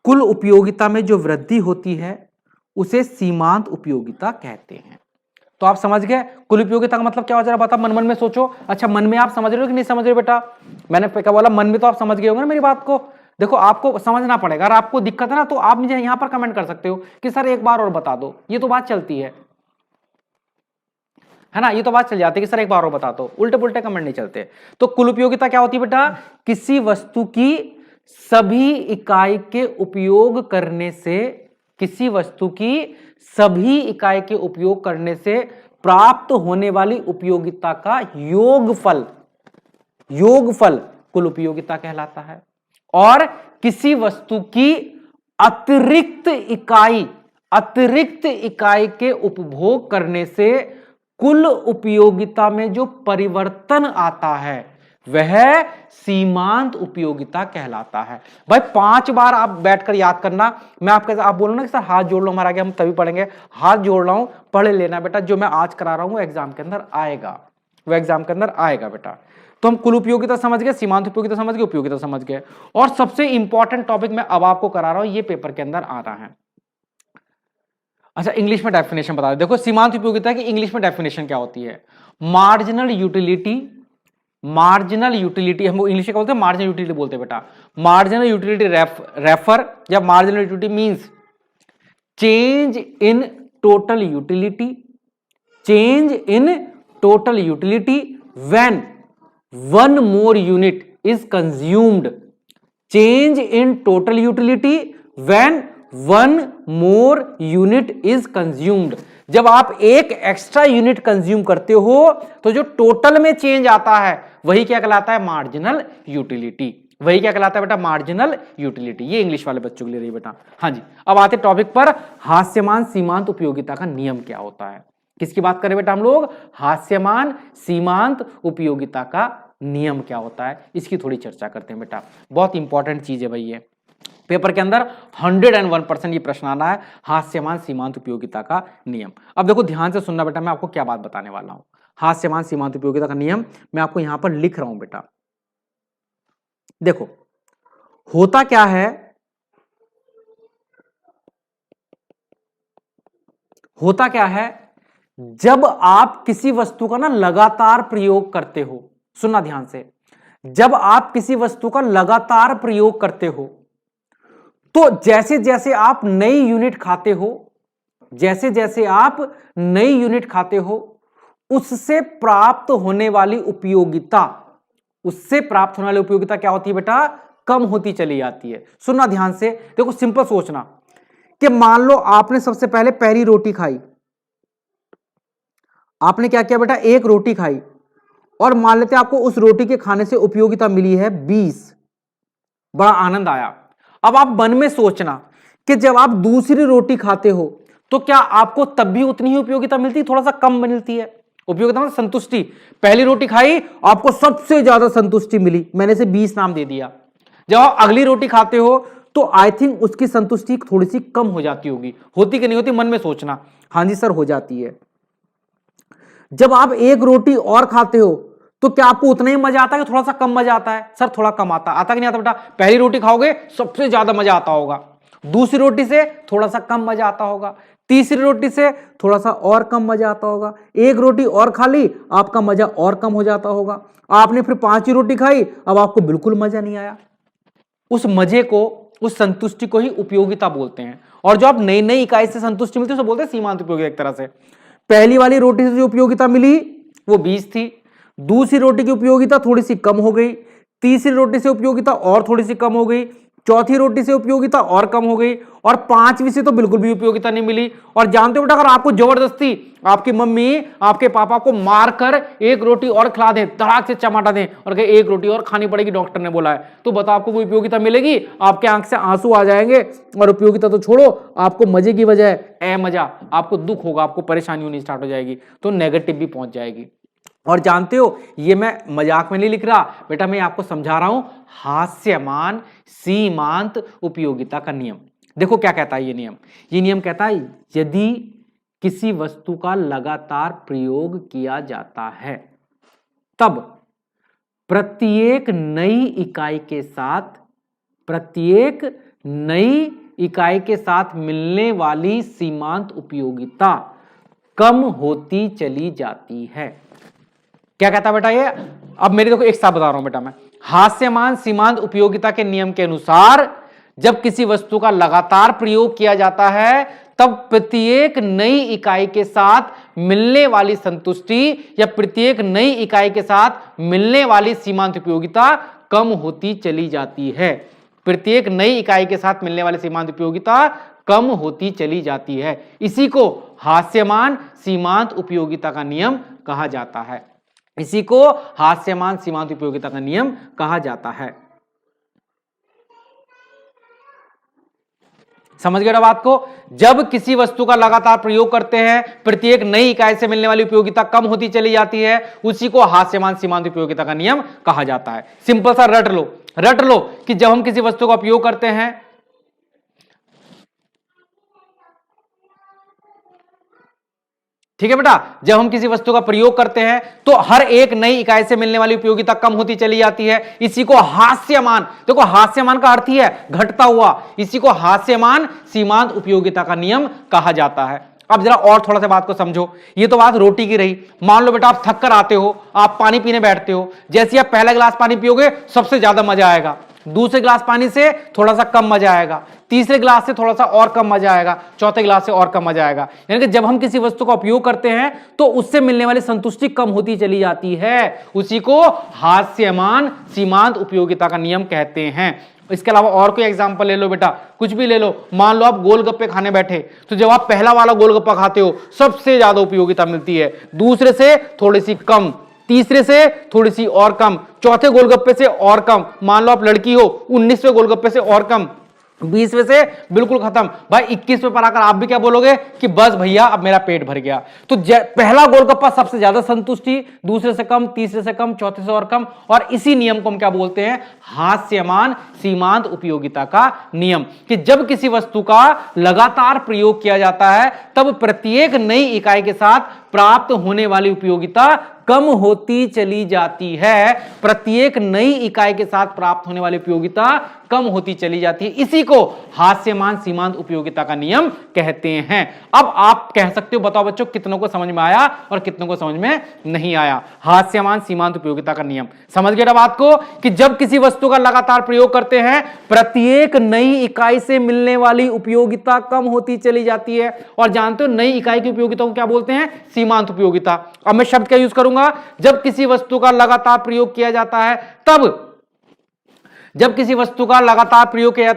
कुल उपयोगिता में जो वृद्धि होती है उसे सीमांत उपयोगिता कहते हैं। तो आप समझ गए कुल उपयोगिता का मतलब क्या हो, जरा बता, मन मन में सोचो। अच्छा, मन में आप समझ रहे हो कि नहीं समझ रहे हो बेटा, मैंने क्या बोला, मन में तो आप समझ गए होंगे ना मेरी बात को। देखो आपको समझना पड़ेगा, अगर आपको दिक्कत है ना तो आप मुझे यहां पर कमेंट कर सकते हो कि सर एक बार और बता दो, ये तो बात चलती है ना, ये तो बात चल जाती है कि सर एक बार और बता दो, उल्टे पुल्टे कमेंट नहीं चलते। तो कुल उपयोगिता क्या होती है बेटा, किसी वस्तु की सभी इकाई के उपयोग करने से, किसी वस्तु की सभी इकाई के उपयोग करने से प्राप्त होने वाली उपयोगिता का योगफल, योगफल कुल उपयोगिता कहलाता है। और किसी वस्तु की अतिरिक्त इकाई, अतिरिक्त इकाई के उपभोग करने से कुल उपयोगिता में जो परिवर्तन आता है वह सीमांत उपयोगिता कहलाता है। भाई 5 बार आप बैठकर याद करना, मैं आपके, आप बोलो ना कि सर हाथ जोड़ लो हमारा आगे, हम तभी पढ़ेंगे, हाथ जोड़ रहा हूं, पढ़ लेना बेटा, जो मैं आज करा रहा हूं वो एग्जाम के अंदर आएगा, वो एग्जाम के अंदर आएगा बेटा। तो हम कुल उपयोगिता समझ गए, सीमांत उपयोगिता समझ गए, उपयोगिता समझ गए, और सबसे इंपॉर्टेंट टॉपिक मैं अब आपको करा रहा हूं, ये पेपर के अंदर आ रहा है। अच्छा, इंग्लिश में डेफिनेशन बता दो। देखो सीमांत उपयोगिता की इंग्लिश में डेफिनेशन क्या होती है, मार्जिनल यूटिलिटी, मार्जिनल यूटिलिटी हम इंग्लिश में बोलते हैं, मार्जिनल यूटिलिटी बोलते हैं बेटा। मार्जिनल यूटिलिटी रेफर या marginal utility means change in total utility, change in total utility when one more unit is consumed, change in total utility when one more unit is consumed. जब आप एक extra unit consume करते हो तो जो total में change आता है वही क्या कहलाता है, मार्जिनल यूटिलिटी, वही क्या कहलाता है बेटा, मार्जिनल यूटिलिटी। ये इंग्लिश वाले बच्चों के लिए रही बेटा। हाँ जी, अब आते टॉपिक पर, हास्यमान सीमांत उपयोगिता का नियम क्या होता है। किसकी बात करें बेटा हम लोग, हास्यमान सीमांत उपयोगिता का नियम क्या होता है, इसकी थोड़ी चर्चा करते हैं बेटा। बहुत इंपॉर्टेंट चीज है भाई, ये पेपर के अंदर 101% ये प्रश्न आना है, हास्यमान सीमांत उपयोगिता का नियम। अब देखो ध्यान से सुनना बेटा, मैं आपको क्या बात बताने वाला हूं। हास्यमान सीमांत उपयोगिता का नियम मैं आपको यहां पर लिख रहा हूं बेटा। देखो होता क्या है, होता क्या है, जब आप किसी वस्तु का ना लगातार प्रयोग करते हो, सुनना ध्यान से, जब आप किसी वस्तु का लगातार प्रयोग करते हो तो जैसे जैसे आप नई यूनिट खाते हो, जैसे जैसे आप नई यूनिट खाते हो उससे प्राप्त होने वाली उपयोगिता, उससे प्राप्त होने वाली उपयोगिता क्या होती है बेटा, कम होती चली जाती है। सुनना ध्यान से, देखो सिंपल सोचना कि मान लो आपने सबसे पहले पहली रोटी खाई, आपने क्या किया बेटा, एक रोटी खाई और मान लेते आपको उस रोटी के खाने से उपयोगिता मिली है 20, बड़ा आनंद आया। अब आप मन में सोचना कि जब आप दूसरी रोटी खाते हो तो क्या आपको तब भी उतनी ही उपयोगिता मिलती है, थोड़ा सा कम मिलती है? उपयोगिता मतलब संतुष्टि। पहली रोटी खाई, आपको सबसे ज्यादा संतुष्टि मिली, मैंने से 20 नाम दे दिया। जब आप अगली रोटी खाते हो तो आई थिंक उसकी संतुष्टि थोड़ी सी कम हो जाती होगी, होती कि नहीं होती, मन में सोचना। हाँ जी सर, हो जाती है। जब आप एक रोटी और खाते हो तो क्या आपको उतना ही मजा आता है कि थोड़ा सा कम मजा आता है? सर थोड़ा कम आता कि नहीं आता बेटा? पहली रोटी खाओगे सबसे ज्यादा मजा आता होगा, दूसरी रोटी से थोड़ा सा कम मजा आता होगा, तीसरी रोटी से थोड़ा सा और कम मजा आता होगा, एक रोटी और खा ली आपका मजा और कम हो जाता होगा, आपने फिर 5वीं रोटी खाई, अब आपको बिल्कुल मजा नहीं आया। उस मजे को, उस संतुष्टि को ही उपयोगिता बोलते हैं। और जो आप नई नई इकाई से संतुष्टि मिलती है उसे बोलते हैं सीमांत उपयोगिता। एक तरह से पहली वाली रोटी से जो उपयोगिता मिली वो 20 थी, दूसरी रोटी की उपयोगिता थोड़ी सी कम हो गई, तीसरी रोटी से उपयोगिता और थोड़ी सी कम हो गई, चौथी रोटी से उपयोगिता और कम हो गई, और 5वीं से तो बिल्कुल भी उपयोगिता नहीं मिली। और जानते हो बेटा, अगर आपको जबरदस्ती आपकी मम्मी आपके पापा को मारकर एक रोटी और खिला दें, धड़ाक से चमाटा दें और कहे एक रोटी और खानी पड़ेगी, डॉक्टर ने बोला है, तो बताओ आपको कोई उपयोगिता मिलेगी? आपके आंख से आंसू आ जाएंगे, और उपयोगिता तो छोड़ो, आपको मजे की बजाय मजा, आपको दुख होगा, आपको परेशानी होनी स्टार्ट हो जाएगी, तो नेगेटिव भी पहुंच जाएगी। और जानते हो, ये मैं मजाक में नहीं लिख रहा बेटा, मैं आपको समझा रहा हूं हास्यमान सीमांत उपयोगिता का नियम। देखो क्या कहता है ये नियम। ये नियम कहता है यदि किसी वस्तु का लगातार प्रयोग किया जाता है तब प्रत्येक नई इकाई के साथ मिलने वाली सीमांत उपयोगिता कम होती चली जाती है। क्या कहता बेटा ये? अब मेरी देखो एक साथ बता रहा हूं बेटा मैं। हास्यमान सीमांत उपयोगिता के नियम के अनुसार जब किसी वस्तु का लगातार प्रयोग किया जाता है तब प्रत्येक नई इकाई के साथ मिलने वाली संतुष्टि या प्रत्येक नई इकाई के साथ मिलने वाली सीमांत उपयोगिता कम होती चली जाती है। प्रत्येक नई इकाई के साथ मिलने वाली सीमांत उपयोगिता कम होती चली जाती है। इसी को हास्यमान सीमांत उपयोगिता का नियम कहा जाता है। इसी को हास्यमान सीमांत उपयोगिता का नियम कहा जाता है। समझ गए बात को? जब किसी वस्तु का लगातार प्रयोग करते हैं प्रत्येक नई इकाई से मिलने वाली उपयोगिता कम होती चली जाती है, उसी को हास्यमान सीमांत उपयोगिता का नियम कहा जाता है। सिंपल सा रट लो कि जब हम किसी वस्तु का उपयोग करते हैं, ठीक है बेटा, जब हम किसी वस्तु का प्रयोग करते हैं तो हर एक नई इकाई से मिलने वाली उपयोगिता कम होती चली जाती है। इसी को हास्यमान, देखो हास्यमान का अर्थ ही है घटता हुआ, इसी को हास्यमान सीमांत उपयोगिता का नियम कहा जाता है। अब जरा और थोड़ा सा बात को समझो। ये तो बात रोटी की रही। मान लो बेटा आप थक कर आते हो, आप पानी पीने बैठते हो, जैसे आप पहला गिलास पानी पियोगे सबसे ज्यादा मजा आएगा, दूसरे गिलास पानी से थोड़ा सा कम मजा आएगा, तीसरे गिलास से थोड़ा सा और कम मजा आएगा, चौथे गिलास से और कम मजा आएगा। यानी कि जब हम किसी वस्तु का उपयोग करते हैं तो उससे मिलने वाली संतुष्टि कम होती चली जाती है। उसी को हास्यमान सीमांत उपयोगिता का नियम कहते हैं। इसके अलावा और कोई एग्जांपल ले लो बेटा, कुछ भी ले लो। मान लो आप गोलगप्पे खाने बैठे, तो जब आप पहला वाला गोलगप्पा खाते हो सबसे ज्यादा उपयोगिता मिलती है, दूसरे से थोड़ी सी कम, तीसरे से थोड़ी सी और कम, चौथे गोलगप्पे से और कम। मान लो आप लड़की हो, 19वें गोलगप्पे से और कम, 20वें से बिल्कुल खत्म। भाई 21वें पर आकर आप भी क्या बोलोगे कि बस भैया अब मेरा पेट भर गया। तो पहला गोलगप्पा सबसे ज्यादा संतुष्टि, दूसरे से कम, तीसरे से कम, चौथे से और कम। और इसी नियम को हम क्या बोलते हैं? हास्यमान सीमांत उपयोगिता का नियम। कि जब किसी वस्तु का लगातार प्रयोग किया जाता है तब प्रत्येक नई इकाई के साथ प्राप्त होने वाली उपयोगिता कम होती चली जाती है। प्रत्येक नई इकाई के साथ प्राप्त होने वाली उपयोगिता कम होती चली जाती है। इसी को हास्यमान सीमांत उपयोगिता का नियम कहते हैं। अब आप कह सकते हो, बताओ बच्चों कितनों को समझ में आया और कितनों को समझ में नहीं आया? हास्यमान सीमांत उपयोगिता का नियम समझ गए बात को? कि जब किसी वस्तु का लगातार प्रयोग करते हैं प्रत्येक नई इकाई से मिलने वाली उपयोगिता कम होती चली जाती है। और जानते हो नई इकाई की उपयोगिता को क्या बोलते हैं? सीमांत उपयोगिता। अब मैं शब्द क्या यूज करूंगा? जब किसी वस्तु का लगातार प्रयोग किया जाता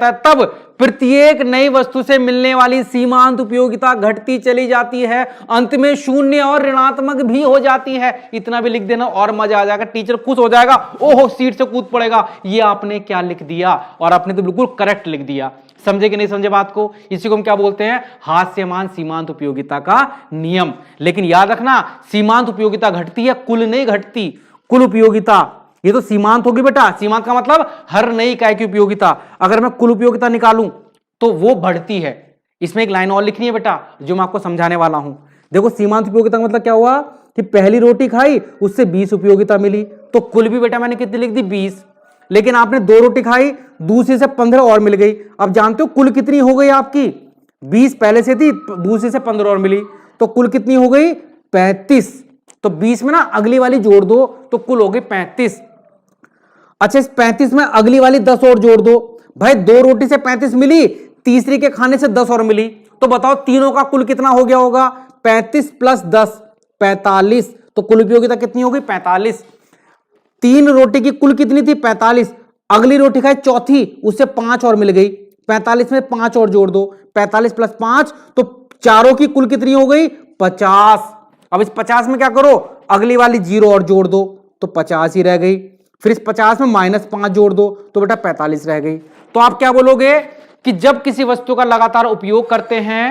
है तब प्रत्येक नई वस्तु से मिलने वाली सीमांत उपयोगिता घटती चली जाती है, अंत में शून्य और ऋणात्मक भी हो जाती है। इतना भी लिख देना और मजा आ जाएगा, टीचर खुश हो जाएगा, ओहो सीट से कूद पड़ेगा, ये आपने क्या लिख दिया, और आपने तो बिल्कुल करेक्ट लिख दिया। समझे कि नहीं समझे बात को? इसी को हम क्या बोलते हैं? हास्यमान सीमांत उपयोगिता का नियम। लेकिन याद रखना, सीमांत उपयोगिता घटती है, कुल नहीं घटती। कुल उपयोगिता ये तो सीमांत होगी बेटा, सीमांत का मतलब हर नई इकाई की उपयोगिता। अगर मैं कुल उपयोगिता निकालूं तो वो बढ़ती है। इसमें एक लाइन और लिखनी है बेटा जो मैं आपको समझाने वाला हूं। देखो सीमांत उपयोगिता का मतलब क्या हुआ कि पहली रोटी खाई उससे 20 उपयोगिता मिली, तो कुल भी बेटा मैंने कितनी लिख दी? 20। लेकिन आपने 2 रोटी खाई, दूसरी से 15 और मिल गई। अब जानते हो कुल कितनी हो गई आपकी? 20 पहले से थी, दूसरी से 15 और मिली, तो कुल कितनी हो गई? 35। तो 20 में ना अगली वाली जोड़ दो तो कुल हो गई 35। अच्छा, इस 35 में अगली वाली 10 और जोड़ दो। भाई 2 रोटी से 35 मिली, तीसरी के खाने से 10 और मिली, तो बताओ तीनों का कुल कितना हो गया होगा? 35 प्लस 10 45। तो कुल उपयोगिता कितनी होगी? 45। 3 रोटी की कुल कितनी थी? 45। अगली रोटी खाई चौथी, उससे 5 और मिल गई, 45 में 5 और जोड़ दो, 45 प्लस 5, तो चारों की कुल कितनी हो गई? 50। अब इस 50 में क्या करो? अगली वाली 0 और जोड़ दो तो 50 ही रह गई। फिर इस 50 में -5 जोड़ दो तो बेटा 45 रह गई। तो आप क्या बोलोगे कि जब किसी वस्तु का लगातार उपयोग करते हैं,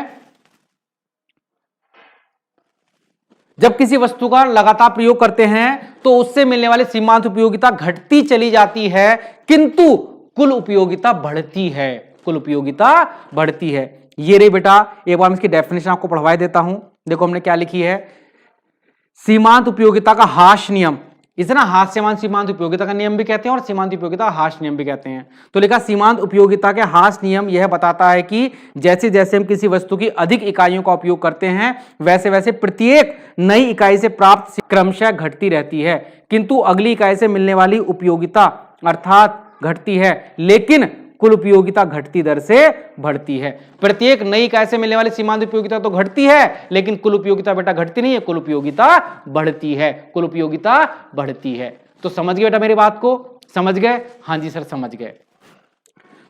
जब किसी वस्तु का लगातार प्रयोग करते हैं तो उससे मिलने वाली सीमांत उपयोगिता घटती चली जाती है, किंतु कुल उपयोगिता बढ़ती है। कुल उपयोगिता बढ़ती है। ये रे बेटा, एक बार इसकी डेफिनेशन आपको पढ़वा देता हूं। देखो हमने क्या लिखी है, सीमांत उपयोगिता का हाश नियम। इसे ना हास्यमान सीमांत उपयोगिता का नियम भी कहते हैं और सीमांत उपयोगिता हाश नियम भी कहते हैं। तो लिखा सीमांत उपयोगिता के हाश नियम यह बताता है कि जैसे जैसे हम किसी वस्तु की अधिक इकाइयों का उपयोग करते हैं वैसे वैसे प्रत्येक नई इकाई से प्राप्त क्रमशः घटती रहती है, किंतु अगली इकाई से मिलने वाली उपयोगिता अर्थात घटती है, लेकिन कुल उपयोगिता घटती दर से बढ़ती है। प्रत्येक नई इकाई से मिलने वाली सीमांत उपयोगिता तो घटती है, लेकिन कुल उपयोगिता बेटा घटती नहीं है, कुल उपयोगिता बढ़ती है। कुल उपयोगिता बढ़ती है। तो समझ गए बेटा मेरी बात को? समझ गए? हाँ जी सर समझ गए।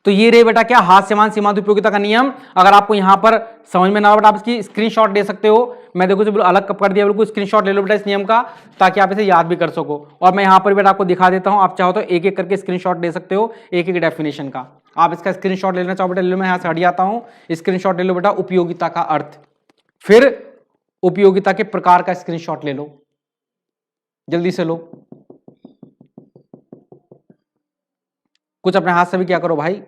तो ये रे बेटा क्या, हास्यमान सीमांत उपयोगिता का नियम। अगर आपको यहां पर समझ में ना हो बेटा आप इसकी स्क्रीनशॉट ले सकते हो। मैं देखो बिल्कुल अलग कर दिया, बिल्कुल स्क्रीनशॉट ले लो बेटा इस नियम का, ताकि आप इसे याद भी कर सको। और मैं यहां पर बेटा आपको दिखा देता हूं, आप चाहो तो एक एक करके स्क्रीनशॉट ले सकते हो, एक एक डेफिनेशन का। आप इसका स्क्रीनशॉट लेना चाहो बेटा ले लो, मैं यहां से हट जाता हूं। स्क्रीनशॉट ले लो बेटा उपयोगिता का अर्थ, फिर उपयोगिता के प्रकार का स्क्रीनशॉट ले लो, जल्दी से लो। कुछ अपने हाथ से भी क्या करो भाई।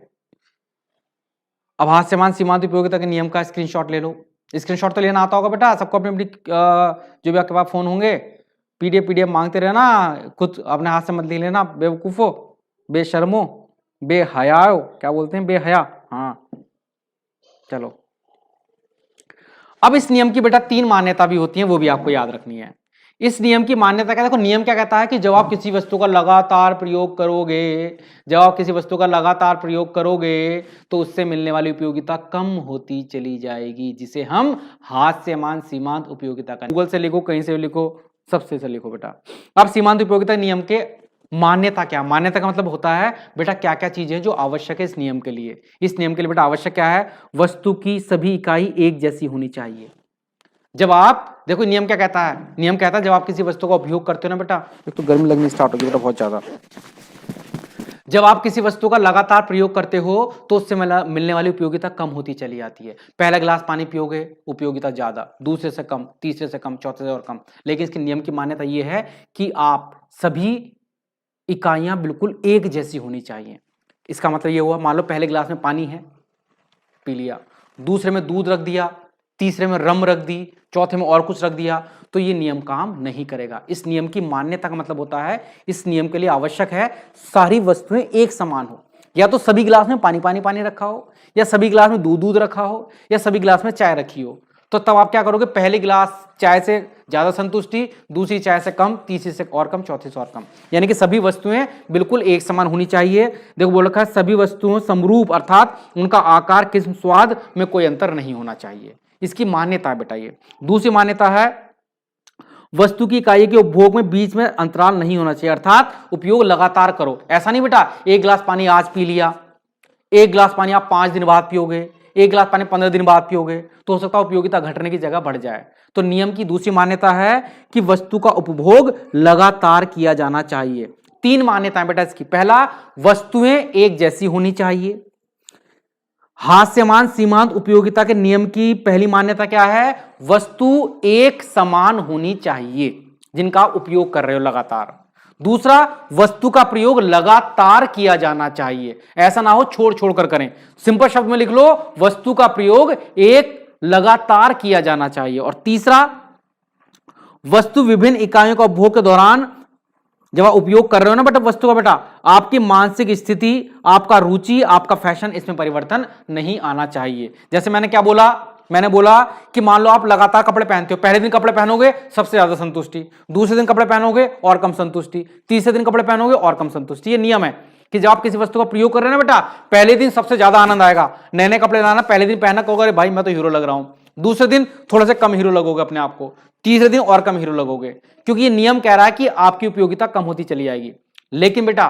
अब हास्यमान सीमांत उपयोगिता के नियम का स्क्रीनशॉट ले लो। स्क्रीनशॉट तो लेना आता होगा बेटा सबको, अपने अपनी जो भी आपके पास फोन होंगे, पीडीएफ मांगते रहना, खुद अपने हाथ से मत लिख लेना, बेवकूफो, बेशर्मो, बेहयाओ, क्या बोलते हैं, बेहया। हाँ चलो, अब इस नियम की बेटा 3 मान्यता भी होती हैं, वो भी आपको याद रखनी है। इस नियम की मान्यता क्या, देखो नियम क्या कहता है कि जब आप किसी वस्तु का लगातार प्रयोग करोगे, जब आप किसी वस्तु का लगातार प्रयोग करोगे तो उससे मिलने वाली उपयोगिता कम होती चली जाएगी, जिसे हम हास्यमान सीमांत उपयोगिता का, गूगल से लिखो, कहीं से लिखो, सबसे से लिखो बेटा। अब सीमांत उपयोगिता नियम के मान्यता क्या, मान्यता का मतलब होता है बेटा क्या क्या चीजें जो आवश्यक है इस नियम के लिए। इस नियम के लिए बेटा आवश्यक क्या है, वस्तु की सभी इकाई एक जैसी होनी चाहिए। जब आप देखो नियम क्या कहता है, नियम कहता है जब आप किसी वस्तु का उपयोग करते हो ना बेटा, एक तो गर्मी लगनी स्टार्ट होगी बेटा बहुत ज्यादा, जब आप किसी वस्तु का लगातार प्रयोग करते हो तो उससे मिलने वाली उपयोगिता कम होती चली जाती है। पहला गिलास पानी पियोगे उपयोगिता ज्यादा, दूसरे से कम, तीसरे से कम, चौथे से और कम। लेकिन इसके नियम की मान्यता यह है कि आप सभी इकाइयां बिल्कुल एक जैसी होनी चाहिए। इसका मतलब यह हुआ, मान लो पहले गिलास में पानी है, पी लिया, दूसरे में दूध रख दिया, तीसरे में रम रख दी, चौथे में और कुछ रख दिया, तो ये नियम काम नहीं करेगा। इस नियम की मान्यता का मतलब होता है, इस नियम के लिए आवश्यक है सारी वस्तुएं एक समान हो, या तो सभी गिलास में पानी पानी पानी रखा हो, या सभी गिलास में दूध दूध रखा हो, या सभी गिलास में चाय रखी हो। तो तब आप क्या करोगे, पहले गिलास चाय से ज्यादा संतुष्टि, दूसरी चाय से कम, तीसरी से और कम, चौथी से और कम, यानी कि सभी वस्तुएं बिल्कुल एक समान होनी चाहिए। देखो बोल रखा है सभी वस्तुओं समरूप, अर्थात उनका आकार, किस्म, स्वाद में कोई अंतर नहीं होना चाहिए। इसकी मान्यता है बेटा ये। दूसरी मान्यता है वस्तु की इकाई के उपभोग में बीच में अंतराल नहीं होना चाहिए, अर्थात उपयोग लगातार करो। ऐसा नहीं बेटा एक गिलास पानी आज पी लिया, एक गिलास पानी आप 5 दिन बाद पियोगे, एक गिलास पानी 15 दिन बाद पियोगे, तो हो सकता है उपयोगिता घटने की जगह बढ़ जाए। तो नियम की दूसरी मान्यता है कि वस्तु का उपभोग लगातार किया जाना चाहिए। 3 मान्यताएं बेटा इसकी। पहला, वस्तुएं एक जैसी होनी चाहिए। हास्यमान सीमांत उपयोगिता के नियम की पहली मान्यता क्या है? वस्तु एक समान होनी चाहिए जिनका उपयोग कर रहे हो लगातार। दूसरा, वस्तु का प्रयोग लगातार किया जाना चाहिए, ऐसा ना हो छोड़ छोड़ कर करें। सिंपल शब्द में लिख लो, वस्तु का प्रयोग एक लगातार किया जाना चाहिए। और तीसरा, वस्तु विभिन्न इकाइयों का उपभोग के दौरान जब आप उपयोग कर रहे हो ना बेटा वस्तु का, बेटा आपकी मानसिक स्थिति, आपका रुचि, आपका फैशन, इसमें परिवर्तन नहीं आना चाहिए। जैसे मैंने क्या बोला? मैंने बोला कि मान लो आप लगातार कपड़े पहनते हो, पहले दिन कपड़े पहनोगे सबसे ज्यादा संतुष्टि, दूसरे दिन कपड़े पहनोगे और कम संतुष्टि, तीसरे दिन कपड़े पहनोगे और कम संतुष्टि। ये नियम है कि जब आप किसी वस्तु का प्रयोग कर रहे हैं ना बेटा, पहले दिन सबसे ज्यादा आनंद आएगा, नए नए कपड़े लाना, पहले दिन पहनना कहोगे भाई मैं तो हीरो लग रहा हूं, दूसरे दिन थोड़ा सा कम हीरो लगोगे अपने आप को, तीसरे दिन और कम हीरो लगोगे, क्योंकि ये नियम कह रहा है कि आपकी उपयोगिता कम होती चली जाएगी। लेकिन बेटा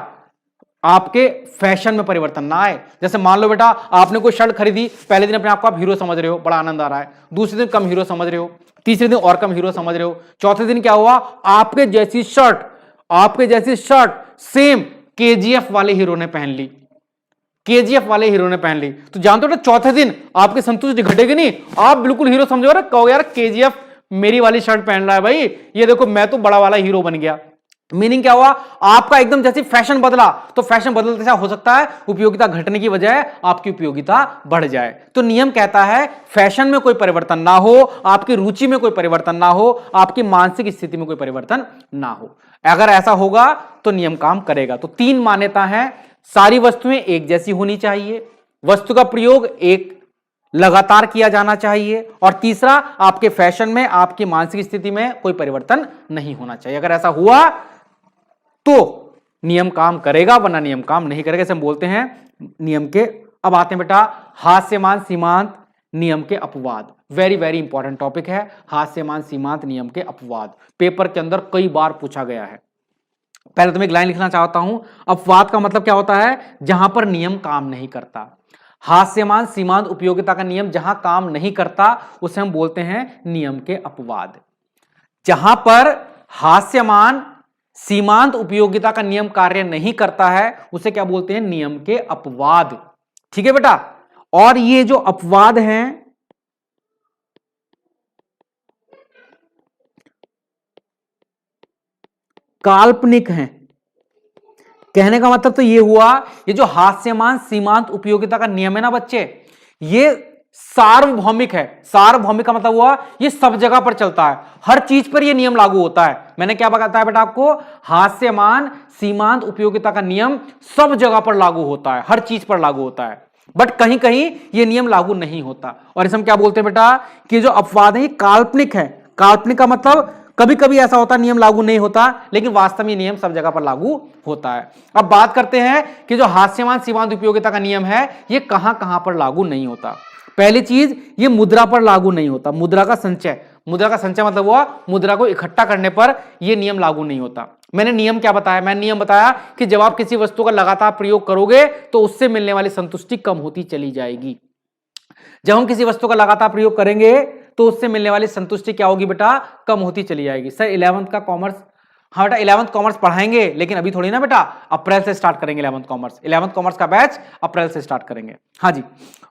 आपके फैशन में परिवर्तन ना आए। जैसे मान लो बेटा आपने कोई शर्ट खरीदी, पहले दिन अपने आप को आप हीरो समझ रहे हो, बड़ा आनंद आ रहा है, दूसरे दिन कम हीरो समझ रहे हो, तीसरे दिन और कम हीरो समझ रहे हो, चौथे दिन क्या हुआ? आपके जैसी शर्ट सेम केजीएफ वाले हीरो ने पहन ली, केजीएफ वाले हीरो ने पहन ली, तो जानते हो चौथे दिन आपकी संतुष्टि घटेगी नहीं, आप बिल्कुल हीरो समझो, कहोगे यार केजीएफ मेरी वाली शर्ट पहन रहा है भाई, ये देखो मैं तो बड़ा वाला हीरो बन गया। मीनिंग क्या हुआ? आपका एकदम जैसे फैशन बदला, तो फैशन बदलते से हो सकता है उपयोगिता घटने की बजाय आपकी उपयोगिता बढ़ जाए। तो नियम कहता है फैशन में कोई परिवर्तन ना हो, आपकी रुचि में कोई परिवर्तन ना हो, आपकी मानसिक स्थिति में कोई परिवर्तन ना हो। अगर ऐसा होगा तो नियम काम करेगा। तो 3 मान्यता है, सारी वस्तुएं एक जैसी होनी चाहिए, वस्तु का प्रयोग एक लगातार किया जाना चाहिए, और तीसरा आपके फैशन में, आपकी मानसिक स्थिति में कोई परिवर्तन नहीं होना चाहिए। अगर ऐसा हुआ तो नियम काम करेगा, वरना नियम काम नहीं करेगा। जैसे हम बोलते हैं नियम के। अब आते हैं बेटा हास्यमान सीमांत नियम के अपवाद। वेरी वेरी इंपॉर्टेंट टॉपिक है हास्यमान सीमांत नियम के अपवाद। पेपर के अंदर कई बार पूछा गया है। पहले तो मैं एक लाइन लिखना चाहता हूं, अपवाद का मतलब क्या होता है? जहां पर नियम काम नहीं करता। हास्यमान सीमांत उपयोगिता का नियम जहां काम नहीं करता उसे हम बोलते हैं नियम के अपवाद। जहां पर हास्यमान सीमांत उपयोगिता का नियम कार्य नहीं करता है उसे क्या बोलते हैं? नियम के अपवाद। ठीक है बेटा। और ये जो अपवाद हैं काल्पनिक हैं। कहने का मतलब तो ये हुआ, ये जो हास्यमान सीमांत उपयोगिता का नियम है ना बच्चे, ये सार्वभौमिक है। सार्वभौमिक का मतलब हुआ ये सब जगह पर चलता है, हर चीज पर ये नियम लागू होता है। मैंने क्या बताया बेटा आपको? हास्यमान सीमांत उपयोगिता का नियम सब जगह पर लागू होता है, हर चीज पर लागू होता है, बट कहीं कहीं ये नियम लागू नहीं होता। और इसे हम क्या बोलते हैं बेटा? कि जो अपवाद है ये काल्पनिक है। काल्पनिक का मतलब कभी कभी ऐसा होता है नियम लागू नहीं होता, लेकिन वास्तव में नियम सब जगह पर लागू होता है। अब बात करते हैं कि जो हास्यमान सीमांत उपयोगिता का नियम है ये कहां कहां पर लागू नहीं होता। पहली चीज, ये मुद्रा पर लागू नहीं होता। मुद्रा का संचय, मुद्रा का संचय मतलब हुआ मुद्रा को इकट्ठा करने पर यह नियम लागू नहीं होता। मैंने नियम क्या बताया? मैंने नियम बताया कि जब आप किसी वस्तु का लगातार प्रयोग करोगे तो उससे मिलने वाली संतुष्टि कम होती चली जाएगी। जब हम किसी वस्तु का लगातार प्रयोग करेंगे तो उससे मिलने वाली संतुष्टि क्या होगी बेटा? कम होती चली जाएगी। सर 11th का कॉमर्स, हाँ बेटा 11th कॉमर्स पढ़ाएंगे, लेकिन अभी थोड़ी ना बेटा, अप्रैल से स्टार्ट करेंगे 11th कॉमर्स। 11th कॉमर्स का बैच अप्रैल से स्टार्ट करेंगे। हाँ जी,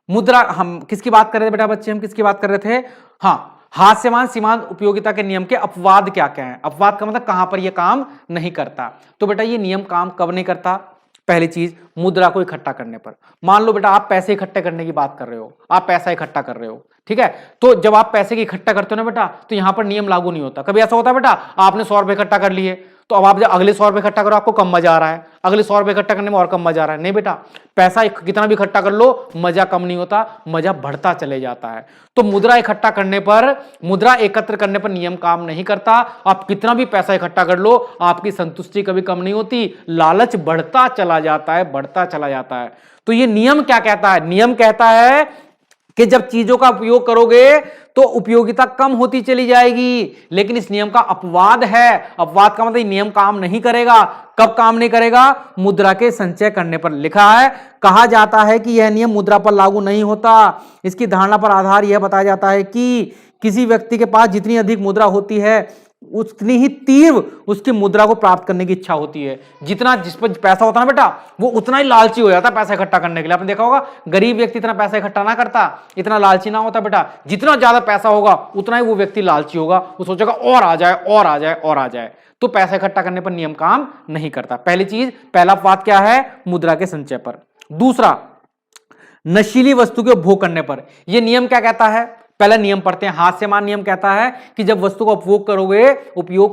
मुद्रा, हम किसकी बात कर रहे थे बेटा बच्चे? हम किसकी बात कर रहे थे? हाँ, हास्यमान सीमांत उपयोगिता के नियम के अपवाद क्या क्या है? अपवाद का मतलब कहां पर यह काम नहीं करता। तो बेटा ये नियम काम कब नहीं करता? पहली चीज, मुद्रा को इकट्ठा करने पर। मान लो बेटा आप पैसे इकट्ठे करने की बात कर रहे हो, आप पैसा इकट्ठा कर रहे हो, ठीक है, तो जब आप पैसे की इकट्ठा करते हो ना बेटा, तो यहां पर नियम लागू नहीं होता। कभी ऐसा होता है बेटा आपने 100 रुपए इकट्ठा कर लिए, तो अब आप जब अगले 100 रुपए इकट्ठा करो आपको कम मजा आ रहा है, अगले 100 रुपए इकट्ठा करने में और कम मजा आ रहा है। नहीं बेटा, पैसा कितना भी इकट्ठा कर लो मजा कम नहीं होता, मजा बढ़ता चले जाता है। तो मुद्रा इकट्ठा करने पर, मुद्रा एकत्र करने पर नियम काम नहीं करता। आप कितना भी पैसा इकट्ठा कर लो आपकी संतुष्टि कभी कम नहीं होती, लालच बढ़ता चला जाता है, बढ़ता चला जाता है। तो ये नियम क्या कहता है? नियम कहता है कि जब चीजों का उपयोग करोगे तो उपयोगिता कम होती चली जाएगी। लेकिन इस नियम का अपवाद है। अपवाद का मतलब नियम काम नहीं करेगा, कब काम नहीं करेगा? मुद्रा के संचय करने पर। लिखा है, कहा जाता है कि यह नियम मुद्रा पर लागू नहीं होता। इसकी धारणा पर आधार यह बताया जाता है कि किसी व्यक्ति के पास जितनी अधिक मुद्रा होती है उतनी ही तीव्र उसकी मुद्रा को प्राप्त करने की इच्छा होती है। जितना जिस पर पैसा होता है ना बेटा, वो उतना ही लालची हो जाता है पैसा इकट्ठा करने के लिए। आपने देखा होगा, गरीब व्यक्ति इतना पैसा इकट्ठा ना करता, इतना लालची ना होता बेटा। जितना ज्यादा पैसा होगा उतना ही वो व्यक्ति लालची होगा, वो सोचेगा और आ जाए और आ जाए और आ जाए। तो पैसा इकट्ठा करने पर नियम काम नहीं करता। पहली चीज, पहला अपवाद क्या है? मुद्रा के संचय पर। दूसरा, नशीली वस्तु के उपभोग करने पर। यह नियम क्या कहता है? पहला नियम पढ़ते हैं। हास्यमान नियम कहता है कि जब वस्तु का उपयोग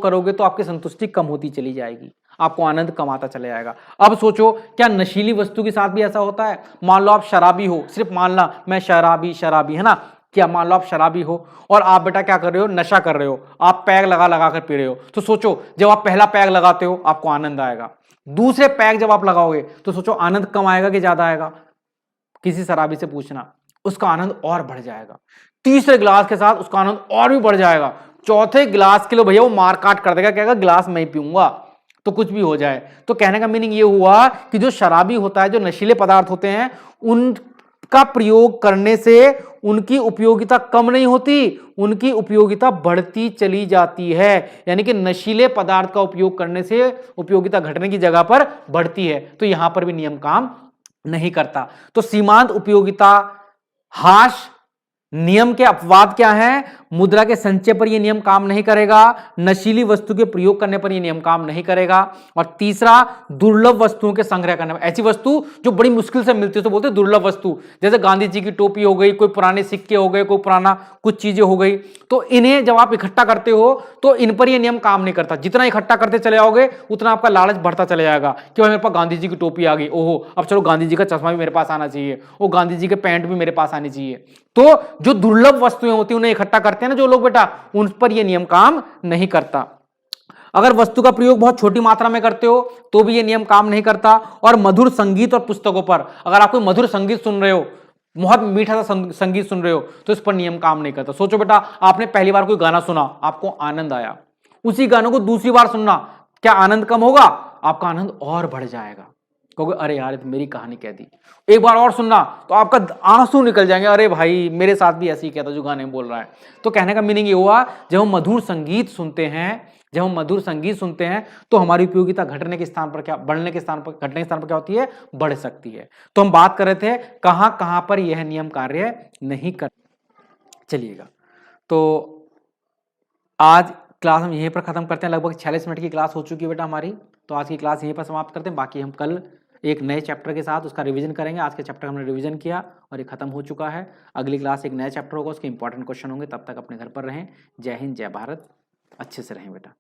करोगे तो आपकी संतुष्टि कम होती चली जाएगी, आपको आनंद कम आता चला जाएगा। अब सोचो, क्या नशीली वस्तु के साथ भी ऐसा होता है? मान लो आप शराबी हो, सिर्फ मानना मैं शराबी है ना, क्या मान लो आप शराबी हो और आप बेटा क्या कर रहे हो? नशा कर रहे हो, आप पैग लगा कर पी रहे हो। तो सोचो, जब आप पहला पैग लगाते हो आपको आनंद आएगा, दूसरे पैग जब आप लगाओगे तो सोचो आनंद कम आएगा कि ज्यादा आएगा? किसी शराबी से पूछना, उसका आनंद और बढ़ जाएगा। तीसरे गिलास के साथ उसका आनंद और भी बढ़ जाएगा। चौथे गिलास के लिए भैया वो मार काट कर देगा, कहेगा गिलास मैं ही पीऊंगा, तो कुछ भी हो जाए। तो कहने का मीनिंग ये हुआ कि जो शराबी होता है, जो नशीले पदार्थ होते हैं, उनका प्रयोग करने से उनकी उपयोगिता कम नहीं होती, उनकी उपयोगिता बढ़ती चली जाती है। यानी कि नशीले पदार्थ का उपयोग करने से उपयोगिता घटने की जगह पर बढ़ती है। तो यहां पर भी नियम काम नहीं करता। तो सीमांत उपयोगिता हाश नियम के अपवाद क्या है? मुद्रा के संचय पर यह नियम काम नहीं करेगा, नशीली वस्तु के प्रयोग करने पर यह नियम काम नहीं करेगा, और तीसरा, दुर्लभ वस्तुओं के संग्रह करने पर। ऐसी वस्तु जो बड़ी मुश्किल से मिलती है तो बोलते हैं दुर्लभ वस्तु, जैसे गांधी जी की टोपी हो गई, कोई पुराने सिक्के हो गए, कोई पुराना कुछ चीजें हो गई। तो इन्हें जब आप इकट्ठा करते हो तो इन पर यह नियम काम नहीं करता। जितना इकट्ठा करते चले जाओगे उतना आपका लालच बढ़ता चले जाएगा कि भाई मेरे पास गांधी जी की टोपी आ गई, ओहो अब चलो गांधी जी का चश्मा भी मेरे पास आना चाहिए, वो गांधी जी के पैंट भी मेरे पास आनी चाहिए। तो जो दुर्लभ वस्तुएं होती हैं उन्हें इकट्ठा करते हैं ना जो लोग बेटा, उन पर यह नियम काम नहीं करता। अगर वस्तु का प्रयोग बहुत छोटी मात्रा में करते हो तो भी यह नियम काम नहीं करता। और मधुर संगीत और पुस्तकों पर, अगर आप कोई मधुर संगीत सुन रहे हो, बहुत मीठा सा संगीत सुन रहे हो, तो इस पर नियम काम नहीं करता। सोचो बेटा, आपने पहली बार कोई गाना सुना, आपको आनंद आया, उसी गानों को दूसरी बार सुनना, क्या आनंद कम होगा? आपका आनंद और बढ़ जाएगा, क्योंकि अरे यार तो मेरी कहानी कह दी। एक बार और सुनना तो आपका आंसू निकल जाएंगे, अरे भाई मेरे साथ भी ऐसे ही कहता जो गाने में बोल रहा है। तो कहने का मीनिंग ये हुआ, जब हम मधुर संगीत सुनते हैं, तो हमारी उपयोगिता घटने के स्थान पर क्या, बढ़ने के स्थान पर, घटने के स्थान पर क्या होती है? बढ़ सकती है। तो हम बात कर रहे थे कहां कहां पर यह नियम कार्य नहीं कर। चलिएगा, तो आज क्लास हम यहीं पर खत्म करते हैं। लगभग 46 मिनट की क्लास हो चुकी है बेटा हमारी, तो आज की क्लास यहीं पर समाप्त करते हैं। बाकी हम कल एक नए चैप्टर के साथ उसका रिवीजन करेंगे। आज के चैप्टर हमने रिवीजन किया और ये खत्म हो चुका है। अगली क्लास एक नया चैप्टर होगा, उसके इंपॉर्टेंट क्वेश्चन होंगे। तब तक अपने घर पर रहें। जय हिंद, जय भारत, अच्छे से रहें बेटा।